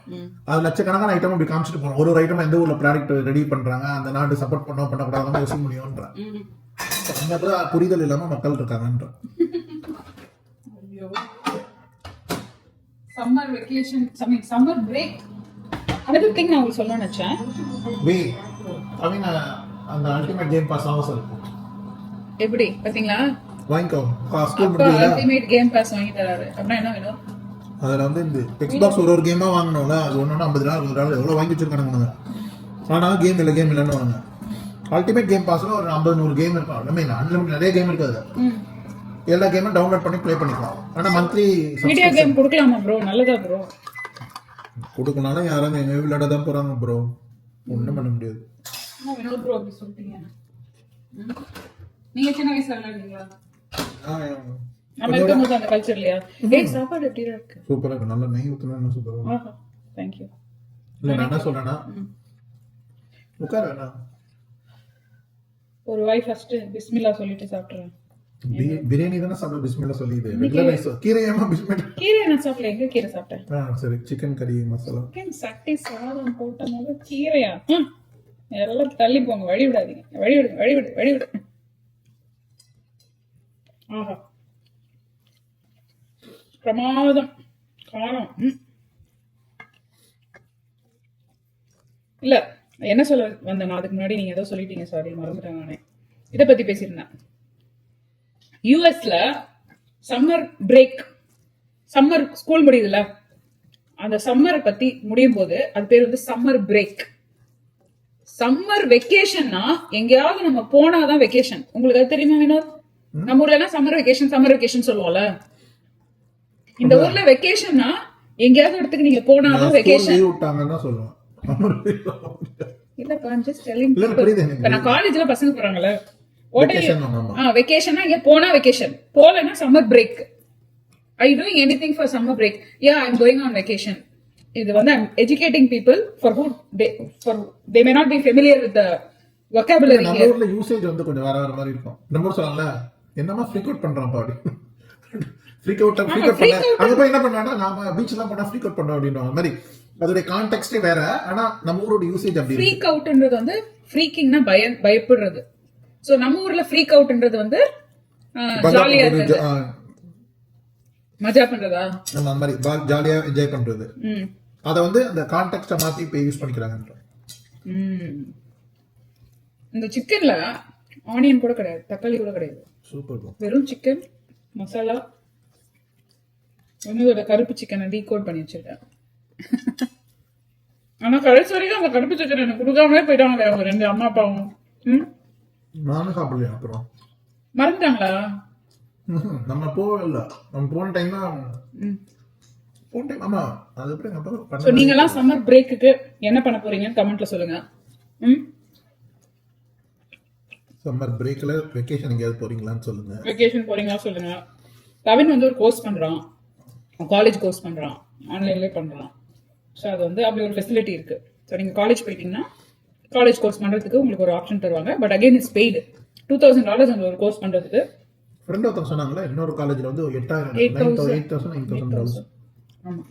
அது லட்சக்கணக்கான ஐட்டம் அப்படி காமிச்சிட்டு போகணும். ஒரு ஐட்டம் எந்த ஊர்ல ப்ராடக்ட் ரெடி பண்றாங்க, அந்த நாடு சப்போர்ட் பண்ணக்கூடாதுன்னு யோசிக்க முடியும்ன்ற அந்த புரிதல் இல்லாம மக்கள் இருக்காங்கன்ற. Summer vacation summer break another thing நான் உங்களுக்கு சொல்ல நினைச்சேன். அந்த அல்டிமேட் கேம் பாஸ் ஆஃபர் இருக்கும், எப்படி பாத்தீங்களா? வாங்கிக்கோ, ஸ்கூல் அப்பா முடியல அல்டிமேட் கேம் பாஸ் வாங்கி தராரு. அப்படின்னா என்ன வேணும்? அதுல வந்து இந்த எக்ஸ்பாக்ஸ் ஒரு கேமா வாங்கணும்ல, அது ஒன்னொன்னு 50 ரூபா 60 ரூபா எவ்வளவு வாங்கி வச்சிருக்கானுங்க. ஆனா கேம் இல்லைன்னு வாங்க. அல்டிமேட் கேம் பாஸ்ல ஒரு 50-100 கேம் இருக்கும், அன்லிமிட் நிறைய கேம் இருக்காது. எல்லா கேமும் டவுன்லோட் பண்ணி ப்ளே பண்ணிக்கலாம். ஆனா மந்த்லி வீடியோ கேம் கொடுக்கலாமா ப்ரோ? நல்லதா ப்ரோ? கொடுக்கனாலும் யாரும் எங்க விளையாட தான் போறாங்க ப்ரோ, ஒண்ணும் பண்ண முடியாது. என்ன வேணும் ப்ரோ அப்படி சொல்லிட்டீங்க? நீங்க சின்ன வயசுல விளையாடுவீங்களா? நம்ம இருக்கும்போது அந்த கல்ச்சர் இல்லையா? ஏய் சாப்பாடு எப்படி இருக்கு? சூப்பரா இருக்கு, நல்ல நெய் ஊத்துனா சூப்பரா இருக்கு. ஆஹா थैंक यू. இல்ல நான் என்ன சொல்றேன்னா உட்கார வேணாம், ஒரு வாய் ஃபர்ஸ்ட் பிஸ்மில்லா சொல்லிட்டு சாப்பிடுறேன். பிரியாணி தானே சாப்பிட பிஸ்மில்லா சொல்லிது, ரெகுலர் ரைஸ் கீரையாமா பிஸ்மில்லா? கீரை நான் சாப்பிடல, எங்க கீரை சாப்பிட்டேன்? சரி சிக்கன் கறி மசாலா சிக்கன் சட்டி சாதம் போட்டனால கீரையா? எல்லாம் தள்ளி போங்க, வழி விடாதீங்க, வழி விடு. ஆஹா பிரமாதம், காரம். இல்ல என்ன சொல்ல வந்தேன் அதுக்கு முன்னாடி நீங்க ஏதோ சொல்லிட்டீங்க, சாரி மறந்துட்டேன். நானே இதை பத்தி பேசியிருந்தேன். யூஎஸ்ல சம்மர் பிரேக், சம்மர் ஸ்கூல் முடியுதுல, அந்த சம்மரை பத்தி முடியும் போது அது பேர் வந்து சம்மர் பிரேக். சம்மர் வெக்கேஷன்னா எங்கேயாவது நம்ம போனாதான் வெக்கேஷன். உங்களுக்கு அது தெரியுமா வினோத்? நம்ம ஊர்ல சம்மர் வெக்கேஷன் சொல்லுவோம்ல, இந்த ஊர்ல வெக்கேஷன்னா எங்கேயாவது இடத்துக்கு நீங்க போனாதான் வெக்கேஷன். விட்டாங்கன்னா சொல்லுவேன். இல்லப்பா I'm just telling இல்ல people. புரியுது இப்ப நான் காலேஜ்ல பசங்க போறாங்கல்ல, வெக்கேஷன் இங்க போனா வெக்கேஷன், போலனா summer break. Are you doing anything for summer break? Yeah, I'm going on vacation. இது வந்து I'm educating people for who they may not be familiar with the vocabulary. நம்ம ஊர்ல யூசேஜ் வந்து கொஞ்சம் வேற மாதிரி இருக்கும். நம்ம ஊர் சொல்லல என்னமா ஃப்ரீக் அவுட் பண்றான் பாடி, ஃப்ரீக் அவுட் பண்ண அங்க போய் என்ன பண்ணானா நாம பீச்லாம் போனா ஃப்ரீக் அவுட் பண்றோம் அப்படின்ற மாதிரி அதோட கான்டெக்ஸ்டே வேற. ஆனா நம்ம ஊரோட யூசேஜ் அப்படி இருக்கு. ஃப்ரீக் அவுட்ன்றது வந்து ஃப்ரீக்கிங்னா பயப்படுறது. சோ நம்ம ஊர்ல ஃப்ரீக் அவுட்ன்றது வந்து ஜாலியா இருக்கு, மஜா பண்றதா, நம்ம அந்த மாதிரி ஜாலியா என்ஜாய் பண்றது. அத வந்து அந்த கான்டெக்ஸ்ட மாத்தி இப்ப யூஸ் பண்ணிக்கிறாங்க. இந்த சிக்கன்ல ஆனியன் கூட கிடையாது, தக்காளி கூட கிடையாது, சூப்பர், வெறும் சிக்கன் மசாலா. வந்து கருப்பு சிக்கனை டீகோட் பண்ணி வச்சிருக்கேன். ஆனா கடைசி வரைக்கும் அந்த கருப்பு சிக்கன் எனக்கு கொடுக்காமலே போயிட்டாங்க அவங்க ரெண்டு அம்மா அப்பாவும். நானும் சாப்பிடலையா அப்புறம் மறந்துட்டாங்களா? நம்ம போகல, நம்ம போன டைம் ஆமா. அது எப்படி நீங்க எல்லாம் சம்மர் பிரேக்குக்கு என்ன பண்ண போறீங்கன்னு கமெண்ட்ல சொல்லுங்க. சம்மர் பிரேக்ல வெக்கேஷன் எங்கயாவது போறீங்களான்னு சொல்லுங்க. வெக்கேஷன் போறீங்களா சொல்லுங்க. கவின் வந்து ஒரு கோர்ஸ் பண்றான், காலேஜ் கோர்ஸ் பண்ணுறான், ஆன்லைன்லேயே பண்ணுறான். ஸோ அது வந்து அப்படி ஒரு ஃபெசிலிட்டி இருக்குது. ஸோ நீங்கள் காலேஜ் போயிட்டீங்கன்னா காலேஜ் கோர்ஸ் பண்ணுறதுக்கு உங்களுக்கு ஒரு ஆப்ஷன் தருவாங்க. பட் அகைன் இட்ஸ் பெய்டு $2,000 அந்த ஒரு கோர்ஸ் பண்ணுறதுக்கு. ஃப்ரெண்ட் ஒருத்தர் சொன்னாங்களே இன்னொரு காலேஜில் வந்து 8,000 $9,000 ஆமாம்.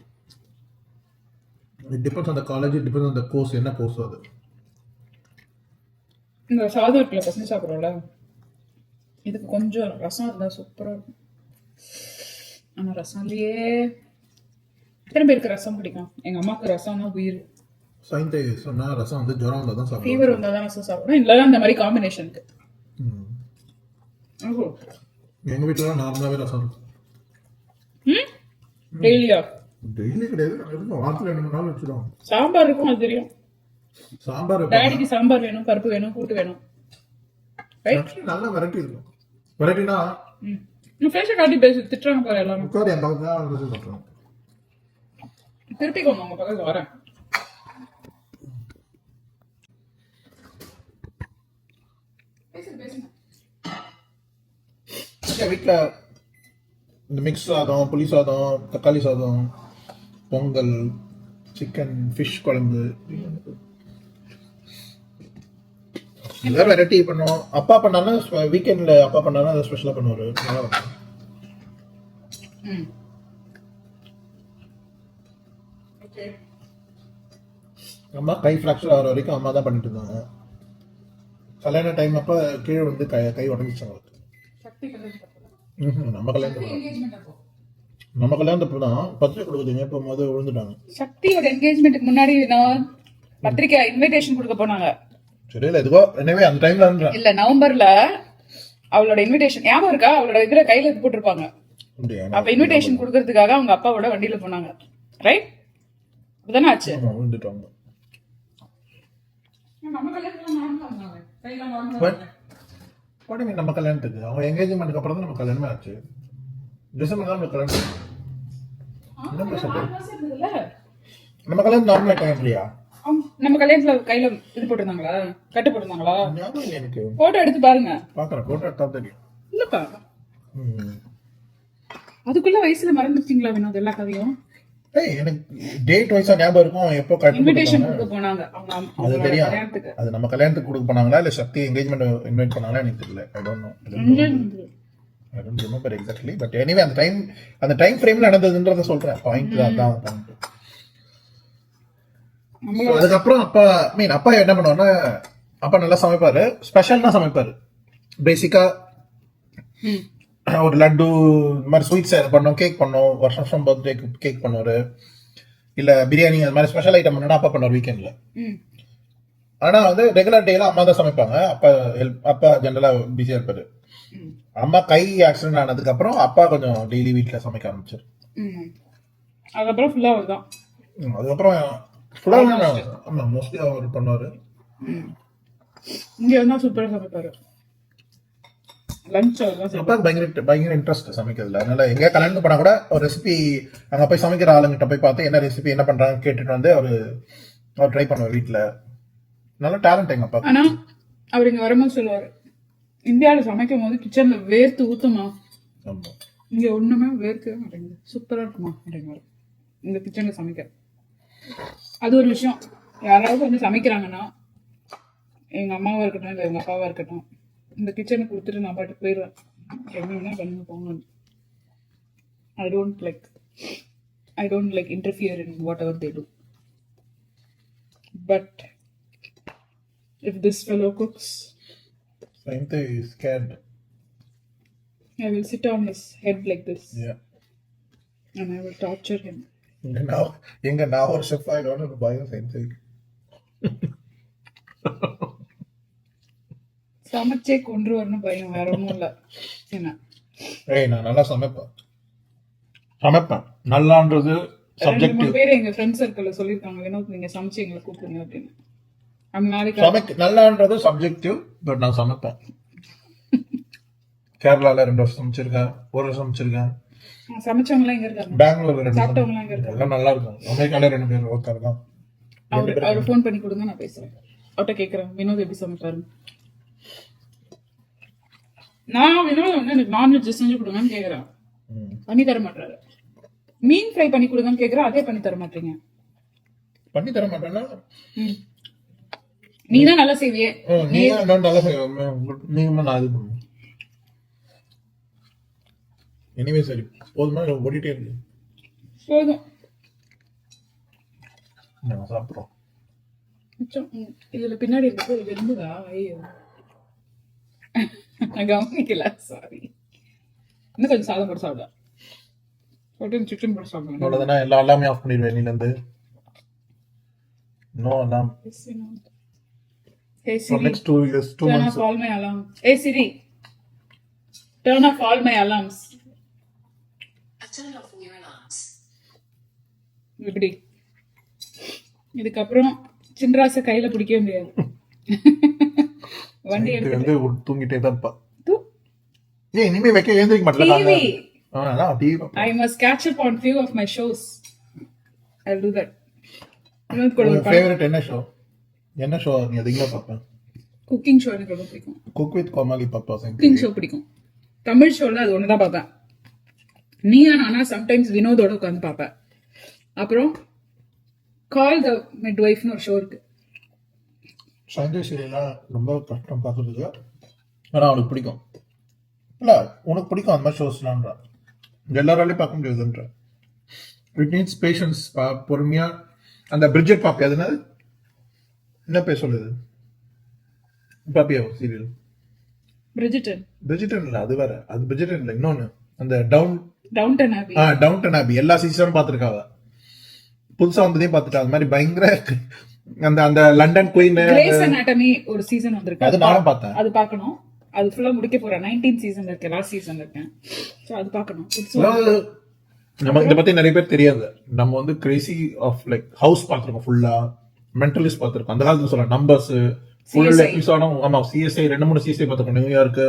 இட் டிபெண்ட்ஸ் அந்த காலேஜ், இட் டிபெண்ட்ஸ் அந்த கோர்ஸ், என்ன கோர்ஸ் அது. இந்த சாதம் இருக்குல்ல பசங்க சாப்பிட்றோம்ல, இதுக்கு கொஞ்சம் ரசம் இருந்தால் சூப்பராக இருக்கும். ஆனால் ரசம்லையே எத்தனை பேருக்கு ரசம் பிடிக்கும்? எங்கள் அம்மாவுக்கு ரசம்னா உயிர். சயின்ஸ் சொன்னா ரசம் வந்து ஜுரம் வந்தால் தான் சாப்பிடுவோம். ஃபீவர் வந்தால் தான் ரசம் சாப்பிட்றோம், இல்லைன்னா இந்த மாதிரி காம்பினேஷனுக்கு. எங்கள் வீட்டில் நார்மலாகவே ரசம் இருக்கும். டெய்லியா? டெய்லி கிடையாது, வாரத்தில் 2 நாள் வச்சுருவோம். சாம்பார் இருக்கும், அது தெரியும். சாம்பார் டேடிக்கு சாம்பார் வேணும், பருப்பு வேணும், கூட்டு வேணும். ரைட்? நல்ல வெரைட்டி இருக்கும். வெரைட்டினா ஃபேஷன் காட்டி பேசி திட்டுறாங்க பாரு எல்லாரும். உட்கார் என் பக்கத்துல தான் சாப்பிட்றோம். திருப்பிக்கோங்க, உங்க பக்கத்துல வரேன். வீட்டில் இந்த மிக்ஸ் சாதம், புளி சாதம், தக்காளி சாதம், பொங்கல், சிக்கன், ஃபிஷ் குழம்பு, இதெல்லாம் வெரைட்டி பண்ணுவோம். அப்பா பண்ணாலும் வீக்கெண்டில் அப்பா பண்ணாலும் அதை ஸ்பெஷலாக பண்ணுவார். நல்லா இருக்கும். அம்மா கை ஃப்ராக்சர் ஆகிற வரைக்கும் அம்மா தான் பண்ணிட்டு இருந்தாங்க. கல்யாண டைம் அப்போ கீழே வந்து கை உடஞ்சிச்சாங்க. நம்ம கல்யாணத்தப்போ தான் பத்திரிக்கை கொடுக்குறீங்க, இப்போ முதல் விழுந்துட்டாங்க. சக்தியோட என்கேஜ்மெண்ட்டுக்கு முன்னாடி நான் பத்திரிக்கை இன்விடேஷன் கொடுக்க போனாங்க. தெரியல எதுவோ, எனவே அந்த டைம்ல இல்ல நவம்பர்ல அவளோட இன்விடேஷன் ஞாபகம் இருக்கா? அவளோட இதுல கையில இது போட்டிருப்பாங்க. அப்ப இன்விடேஷன் கொடுக்கறதுக்காக அவங்க அப்பாவோட வண்டியில போனாங்க. ரைட்? அப்படிதானே ஆச்சு? விழுந்துட்டாங்க. நம்ம கல்யாணத்துக்கு அவங்க என்கேஜ்மெண்ட்டுக்கு அப்புறம் தான் நம்ம கல்யாணமே ஆச்சு. டிசம்பர் தான் நம்ம கல்யாணம். நம்ம கல்யாணம் நார்மலா டைம் இல்லையா? நம்ம கல்யாணத்துல கையில இது போட்டிருந்தாங்களா, கட்டு போட்டிருந்தாங்களா? எனக்கு போட்டோ எடுத்து பாருங்க. பாக்குறேன், போட்டோ எடுத்தா தெரியும். இல்லப்பா, அதுக்குள்ள வயசுல மறந்துட்டீங்களா வினோத் எல்லா கதையும்? எனக்கு டேட் வைஸா ஞாபகம் இருக்கும். எப்போ இன்விடேஷன் கொடுக்க போனாங்க அவங்க அது தெரியும். கல்யாணத்துக்கு. அது நம்ம கல்யாணத்துக்கு கொடுக்க போனாங்களா இல்ல சக்தி என்கேஜ்மெண்ட் இன்வைட் பண்ணாங்களா எனக்கு தெரியல. I don't remember exactly. But anyway அந்த டைம் ஃப்ரேம்ல நடந்ததுன்றத சொல்றேன். பாயிண்ட் தான் பாயிண்ட். அதுக்கப்புறம் அப்பா என்ன பண்ணுவாருன்னா, அப்பா நல்லா சமைப்பாரு. ஸ்பெஷல் தான் சமைப்பாரு. பேசிக்கா ஒரு லட்டு இந்த மாதிரி ஸ்வீட்ஸ் பண்ணோம், கேக் பண்ணோம், வருஷம் பர்த்டே கேக் பண்ணுவாரு. இல்ல பிரியாணி அந்த மாதிரி ஸ்பெஷல் ஐட்டம் பண்ணா அப்பா பண்ணுவார் வீக்கெண்ட்ல. ஆனா வந்து ரெகுலர் டேல அம்மா தான் சமைப்பாங்க. அப்பா ஜெனரலா பிஸியா இருப்பாரு. அம்மா கை ஆக்சிடென்ட் ஆனதுக்கு அப்புறம் அப்பா கொஞ்சம் டெய்லி வீட்டுல சமைக்க ஆரம்பிச்சாரு. அதுக்கப்புறம் ஃபுல்லா அவர் தான். அதுக்கப்புறம் ஆமா மோஸ்ட்லி அவர் பண்ணுவாரு. இங்க வந்தா சூப்பரா சமைப்பாரு. லஞ்ச் அப்பா பயங்கர இன்ட்ரெஸ்ட் சமைக்கிறதுல. அதனால எங்க கல்யாணம் பண்ணா கூட ஒரு ரெசிபி அங்க போய் சமைக்கிற ஆளுங்கிட்ட போய் பார்த்து என்ன ரெசிபி என்ன பண்றாங்க கேட்டுட்டு வந்து அவர் ட்ரை பண்ணுவார் வீட்டுல. நல்ல டேலண்ட் எங்க அப்பா. ஆனா அவர் இங்க வரும்போது சொல்லுவாரு, இந்தியாவில சமைக்கும் போது கிச்சன்ல வேர்த்து ஊத்துமா, இங்க ஒண்ணுமே வேர்க்கவே மாட்டேங்குது, சூப்பரா இருக்குமா அப்படிங்கிறாரு இந்த கிச்சன்ல சமைக்க. அது ஒரு விஷயம். யாராவது வந்து சமைக்கிறாங்கன்னா எங்க அம்மாவா இருக்கட்டும் இல்லை எங்க அப்பாவா இருக்கட்டும், இந்த கிச்சனை கொடுத்துட்டு நான் பாட்டு போயிடுவேன். என்ன வேணா பண்ணுங்க போங்க. I don't like interfere in whatever they do. But if this fellow cooks, Sainte is scared. I will sit on his head like this. Yeah. And I will torture him. எங்க நான் ஒரு செஃப் ஆயிடுவான்னு பயம் Sainte. சமைச்சே கொண்டு வரணும் பயம், வேற ஒன்றும் இல்லை. என்ன நான் நல்லா சமைப்பேன். நல்லான்றது 2-3 பேர் எங்க ஃப்ரெண்ட்ஸ் சர்க்கிள்ல சொல்லியிருக்காங்க, வினோத் நீங்க சமைச்சு எங்களை கூப்பிடுங்க அப்படின்னு. நல்லான்றது சப்ஜெக்டிவ். பட் நான் சமைப்பேன். கேரளால 2 வருஷம் சமைச்சிருக்கேன், 1 வருஷம் சமைச்சிருக்கேன். சமைச்சவங்களாம் எங்க இருக்காங்க? பெங்களூர்ல 2 சாப்பிட்டவங்களாம் எங்க இருக்காங்க? எல்லாம் நல்லா இருக்கும். அமெரிக்கால 2 பேர் ஒருத்தர் இருக்கான். அவர் ஃபோன் பண்ணி கொடுங்க, நான் பேசுறேன். அவர்கிட்ட கேட்கறேன் வினோத் எப்படி சமைப்பாரு. நான் வினோத் வந்து எனக்கு நான்வெஜ் செஞ்சு கொடுங்கன்னு கேட்கறேன், பண்ணி தர மாட்டாரு. மீன் ஃப்ரை பண்ணி கொடுங்கன்னு கேக்குறேன், அதே பண்ணி தர மாட்டீங்க. பண்ணி தர மாட்டேன்னா நீ தான் நல்லா செய்வியே. நீ தான் நல்லா செய்வேன். நீங்க நான் இது பண்ணுவேன். எனிவே சரி போதுமா ஓடிட்டே இருக்கு. போதும். நாங்கள் சாப்பிட்றோம். மிச்சம். இதுல பின்னாடி இருக்கு வெந்துதா? ஐயோ நான் கவனிக்கல, சாரி. இன்னும் கொஞ்சம் சாதம் போட்டு சாப்பிடுவேன். போட்டு சிக்கன் போட்டு சாப்பிடுவேன். அவ்வளோதானே, எல்லாமே ஆஃப் பண்ணிடுவேன் நீலேருந்து. No alarm. Hey For Siri, next 2 years, 2 turn months. off all my alarms. Hey Siri, turn off all my alarms. Turn off all your alarms. இப்படி இதுக்கப்புறம் சின்ராச கையில பிடிக்கவே முடியாது. வண்டி இது எடுத்து வந்து தூங்கிட்டே தான் இருப்பா. தூ. ஏன் இனிமே வைக்க எழுந்திரிக்க மாட்டல TV. காலைல? அதான் TV I must catch up on few of my shows. I'll do that. இன்னொரு கூட ஒரு ஃபேவரட் என்ன ஷோ? என்ன ஷோ நீ அதிகமாக பார்ப்பேன்? குக்கிங் ஷோ எனக்கு ரொம்ப பிடிக்கும். குக் வித் கோமாளி பாப்பா குக்கிங் ஷோ பிடிக்கும். தமிழ் ஷோல அது ஒண்ணுதான் பார்ப்பேன். நீயா நானா சம்டைம்ஸ் வினோதோட உட்காந்து பார்ப்பேன். அப்புறம் கால் த மிட்வைஃப்னு ஒரு ஷோ இருக்கு. சண்டே சீரியல்லாம் ரொம்ப கஷ்டம் பார்க்குறதுக்கு. ஆனால் அவனுக்கு பிடிக்கும். இல்லை உனக்கு பிடிக்கும் அந்த மாதிரி ஷோஸ்லான்றா. எல்லாராலையும் பார்க்க முடியாதுன்ற. It needs patience. பொறுமையா அந்த பிரிட்ஜெட் பாப்பியா? அது என்ன பேர் சொல்லுது? பாப்பியா சீரியல்? பிரிஜிட்டன். பிரிட்ஜெட்டன் இல்லை, அது வேற. அது பிரிட்ஜெட்டன் இல்லை, இன்னொன்று அந்த டவுன்டன் ஆபி. டவுன்டன் ஆபி எல்லா சீசனும் பார்த்துருக்காவ. புதுசா வந்ததையும் பார்த்துட்டா. அது மாதிரி பயங்கர அந்த அந்த லண்டன் குயின் கிரேஸ் அனாட்டமி ஒரு சீசன் வந்திருக்கு. அது நானும் பார்த்தேன். அது பார்க்கணும். அது ஃபுல்லா முடிக்க போறேன். 19 சீசன்ல இருக்கேன், லாஸ்ட் சீசன்ல இருக்கேன். சோ அது பார்க்கணும். அதாவது நம்ம இதை பத்தி நிறைய பேர் தெரியாது. நம்ம வந்து கிரேசி ஆஃப் லைக் ஹவுஸ் பார்த்துருக்கோம், ஃபுல்லா மென்டலிஸ்ட் பார்த்துருக்கோம். அந்த காலத்துல சொல்ல நம்பர்ஸ் ஃபுல் எபிசோடும். ஆமா, சிஎஸ்ஐ 2-3 சிஎஸ்ஐ பார்த்துருக்கோம். நியூயார்க்கு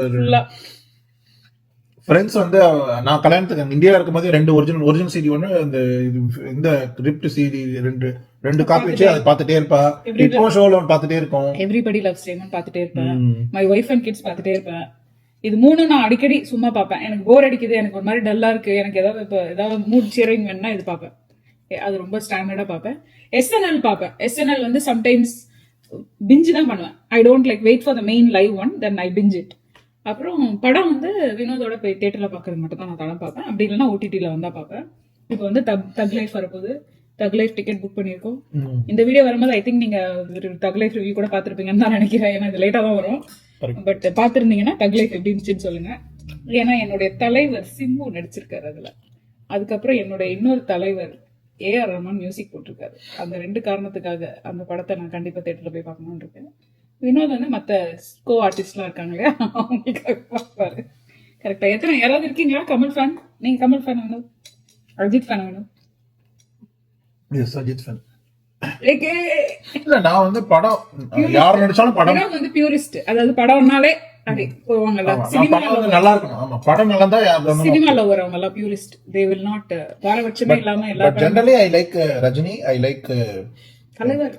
ஃப்ரெண்ட்ஸ் வந்து நான் கல்யாணத்துக்கு இந்தியா இருக்கும் போது 2 ஒரிஜினல் சிடி ஒன்று இந்த ரிப்ட் சிடி ரெண்டு காப்பி வச்சு அதை பார்த்துட்டே இருப்பா. இப்போ ஷோல பார்த்துட்டே இருக்கோம். எவ்ரிபடி லவ்ஸ் ரேமன் பார்த்துட்டே இருப்பேன். மை ஒய்ஃப் அண்ட் கிட்ஸ் பார்த்துட்டே இருப்பேன். இது 3 நான் அடிக்கடி சும்மா பார்ப்பேன். எனக்கு போர் அடிக்குது, எனக்கு ஒரு மாதிரி டல்லா இருக்கு, எனக்கு ஏதாவது மூட் சியரிங் வேணும்னா இது பார்ப்பேன். அது ரொம்ப ஸ்டாண்டர்டா பார்ப்பேன். எஸ்என்எல் பார்ப்பேன். எஸ்என்எல் வந்து சம்டைம்ஸ் பிஞ்சு தான் பண்ணுவேன். I don't like wait for the main live one, then I pinch it. அப்புறம் படம் வந்து வினோதோட போய் தியேட்டர்ல பாக்குறது மட்டும் தான் நான் படம் பார்ப்பேன். அப்படி இல்லைன்னா ஓடிடில வந்தா பார்ப்பேன். இப்போ வந்து தக் லைஃப் வரப்போகுது. தக் லைஃப் டிக்கெட் புக் பண்ணிருக்கோம். இந்த வீடியோ வரும்போது ஐ திங்க் நீங்க தக் லைஃப் ரிவ்யூ கூட பாத்திருப்பீங்கன்னு தான் நினைக்கிறேன். ஏன்னா இது லேட்டா தான் வரும். பட் பாத்திருந்தீங்கன்னா தக் லைஃப் எப்படி இருந்துச்சுன்னு சொல்லுங்க. ஏன்னா என்னுடைய தலைவர் சிம்பு நடிச்சிருக்காரு அதுல. அதுக்கப்புறம் என்னுடைய இன்னொரு தலைவர் ஏஆர் ரஹ்மான் மியூசிக் போட்டிருக்காரு. அந்த 2 காரணத்துக்காக அந்த படத்தை நான் கண்டிப்பா தியேட்டர்ல போய் பார்க்கணும்னு இருக்கேன். வினோத் வந்து மற்ற கோ ஆர்டிஸ்ட்லாம் இருக்காங்க இல்லையா, அவங்களுக்காக பார்ப்பாரு. கரெக்டா? எத்தனை யாராவது இருக்கீங்களா கமல் ஃபேன்? நீங்க கமல் ஃபேன் வேணும், அஜித் ஃபேன் வேணும்? அஜித் ஃபேன் இல்ல. நான் வந்து படம் யார் நடிச்சாலும் படம் வந்து பியூரிஸ்ட். அதாவது படம்னாலே அப்படி போவாங்கல்ல, நல்லா இருக்கணும். ஆமா, படம் நல்லா தான். சினிமால வரவங்க எல்லாம் பியூரிஸ்ட். தே வில் நாட் பாரபட்சமே இல்லாம எல்லாரும். Generally I like Rajini, I like தலைவர்,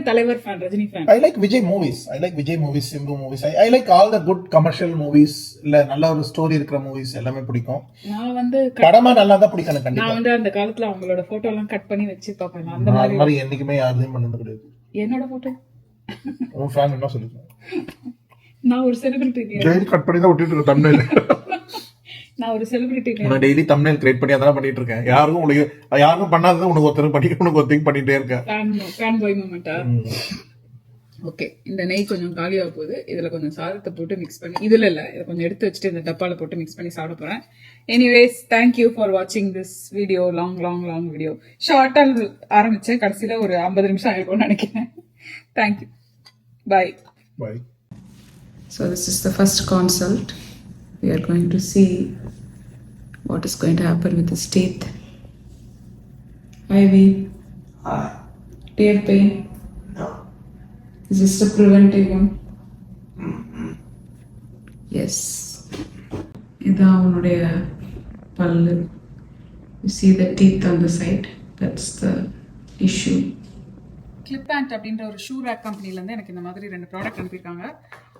தலைவர் fan, Rajini fan. I like Vijay movies. I like Vijay movies, Simbu movies. I like all the good commercial movies. இல்ல நல்ல ஒரு ஸ்டோரி இருக்கிற மூவிஸ் எல்லாமே பிடிக்கும். நான் வந்து படமா நல்லா தான் பிடிக்கும் கண்டிப்பா. நான் வந்து அந்த காலத்துல அவங்களோட போட்டோ எல்லாம் கட் பண்ணி வச்சு பாப்பேன். அந்த மாதிரி என்னைக்குமே யாரையும் பண்ணது கிடையாது. என்னோட போட்டோ உன் ஃபேன் என்ன சொல்லுங்க? நான் ஒரு செலிபிரிட்டி. ஜெயில் கட் பண்ணி தான் விட்டுட்டு இருக்கேன் தம்ப்நெயில். நான் ஒரு செலிபிரிட்டி. நான் டெய்லி தம்ப்நெயில் கிரியேட் பண்ணி அதான் பண்ணிட்டு இருக்கேன். யாருக்கும் பண்ணாதது உனக்கு ஒருத்தர் பண்ணிட்டே இருக்கேன். Fan boy மொமெண்டா? ஓகே, இந்த நெய் கொஞ்சம் காலியாக போகுது. இதுல கொஞ்சம் சாதத்தை போட்டு மிக்ஸ் பண்ணி, இதுல இல்ல, இதை கொஞ்சம் எடுத்து வச்சுட்டு இந்த டப்பால போட்டு மிக்ஸ் பண்ணி சாப்பிட போறேன். எனிவேஸ், தேங்க்யூ ஃபார் வாட்சிங் திஸ் வீடியோ. Long video. ஷார்ட்டா ஆரம்பிச்சேன், கடைசியில ஒரு 50 நிமிஷம் ஆயிருக்கும்னு நினைக்கிறேன். Thank you, bye. So this is the first consult. We are going to see what is going to happen with his teeth. IV. Tear pain. No. Is this a preventive one? Yes. இதான் உன்னுடைய பல்லு. You see the teeth on the side. That's the issue. கிளிப்ஆண்ட் அப்படின்ற ஒரு shoe rack கம்பெனிலேருந்து எனக்கு இந்த மாதிரி 2 product அனுப்பியிருக்காங்க.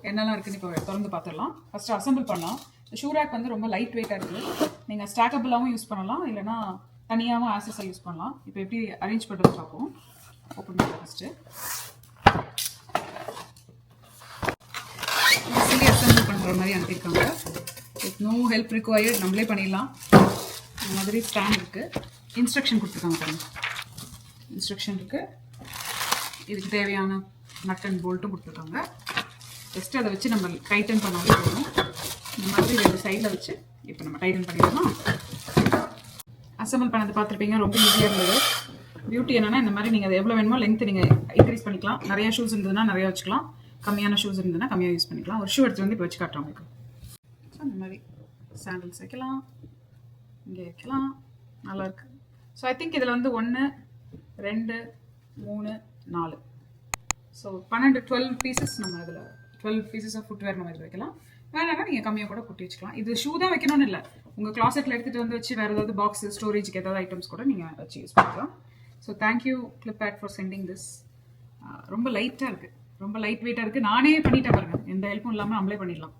என்னெல்லாம் இருக்குன்னு இப்போ திறந்து பார்த்துடலாம். ஃபஸ்ட்டு அசம்பிள் பண்ணலாம். இந்த ஷூ ரேக் வந்து ரொம்ப லைட் வெயிட்டாக இருக்குது. நீங்கள் ஸ்டாக்கபிளாகவும் யூஸ் பண்ணலாம், இல்லைனா தனியாகவும் ஆக்சஸாக யூஸ் பண்ணலாம். இப்போ எப்படி அரேஞ்ச் பண்ணுறது பார்ப்போம். ஓப்பன் பண்ணி ஃபஸ்ட்டு ஈஸிலி அசம்பிள் பண்ணுற மாதிரி அனுப்பியிருக்காங்க. வித் நோ ஹெல்ப் ரிக்வயர்ட், நம்மளே பண்ணிடலாம். இந்த மாதிரி ஸ்டாண்ட் இருக்குது. இன்ஸ்ட்ரக்ஷன் கொடுத்துருக்காங்க பாருங்க. இன்ஸ்ட்ரக்ஷன் இருக்குது. இதுக்கு தேவையான நட் அண்ட் போல்ட்டும் கொடுத்துருக்காங்க. ஜஸ்ட் அதை வச்சு நம்ம டைட்டன் பண்ணாலே போதும். இந்த மாதிரி 2 சைடில் வச்சு இப்போ நம்ம டைட்டன் பண்ணிடலாம். அசம்பிள் பண்ணது பார்த்துருப்பீங்க, ரொம்ப ஈஸியாக இருந்தது. பியூட்டி என்னென்னா இந்த மாதிரி நீங்கள் அதை எவ்வளோ வேணுமோ லென்த்து நீங்கள் இன்க்ரீஸ் பண்ணிக்கலாம். நிறைய ஷூஸ் இருந்ததுன்னா நிறையா வச்சுக்கலாம், கம்மியான ஷூஸ் இருந்ததுன்னா கம்மியாக யூஸ் பண்ணிக்கலாம். ஒரு ஷூ எடுத்து வந்து இப்போ வச்சு காட்டுறோம் உங்களுக்கு. ஸோ இந்த மாதிரி சாண்டில்ஸ் வைக்கலாம், இங்கே வைக்கலாம், நல்லாயிருக்கு. ஸோ ஐ திங்க் இதில் வந்து 1 2 3 4 ஸோ 12 பீசஸ் நம்ம இதில் 12 பீசஸ் ஆஃப் ஃபுட்வேர் நம்ம இதில் வைக்கலாம். வேணான்னா நீங்கள் கம்மியாக கூட குட்டி வச்சுக்கலாம். இது ஷூ தான் வைக்கணும்னு இல்லை, உங்கள் கிளாசெட்டில் எடுத்துகிட்டு வந்து வச்சு வேறு ஏதாவது பாக்ஸு ஸ்டோரேஜுக்கு ஏதாவது ஐட்டம்ஸ் கூட நீங்கள் வச்சு யூஸ் பண்ணிக்கலாம். So thank you Clippad for sending this. ரொம்ப லைட்டாக இருக்குது, ரொம்ப லைட் வெயிட்டாக இருக்குது. நானே பண்ணிட்டேன் பாருங்க, எந்த ஹெல்ப்பும் இல்லாமல் நம்மளே பண்ணிடலாம்.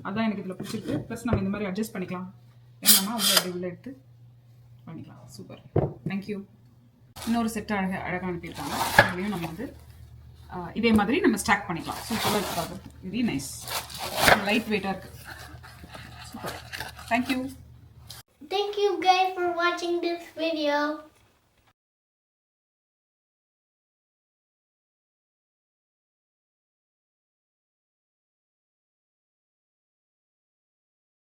அதுதான் எனக்கு இதில் பிடிச்சிருக்கு. ப்ளஸ் நம்ம இந்த மாதிரி அட்ஜஸ்ட் பண்ணிக்கலாம். வேணாமா உங்களை உள்ள எடுத்து பண்ணிக்கலாம். Super, thank you. இன்னொரு செட் அழகாக அனுப்பியிருக்காங்க. அதுலேயும் நம்ம வந்து இதே மாதிரி நம்ம ஸ்டாக் பண்ணிக்கலாம். சூப்பராக இருக்காது, வெரி நைஸ், லைட் வெயிட்டாக இருக்குது. Super, thank you. Thank you guys for watching this video.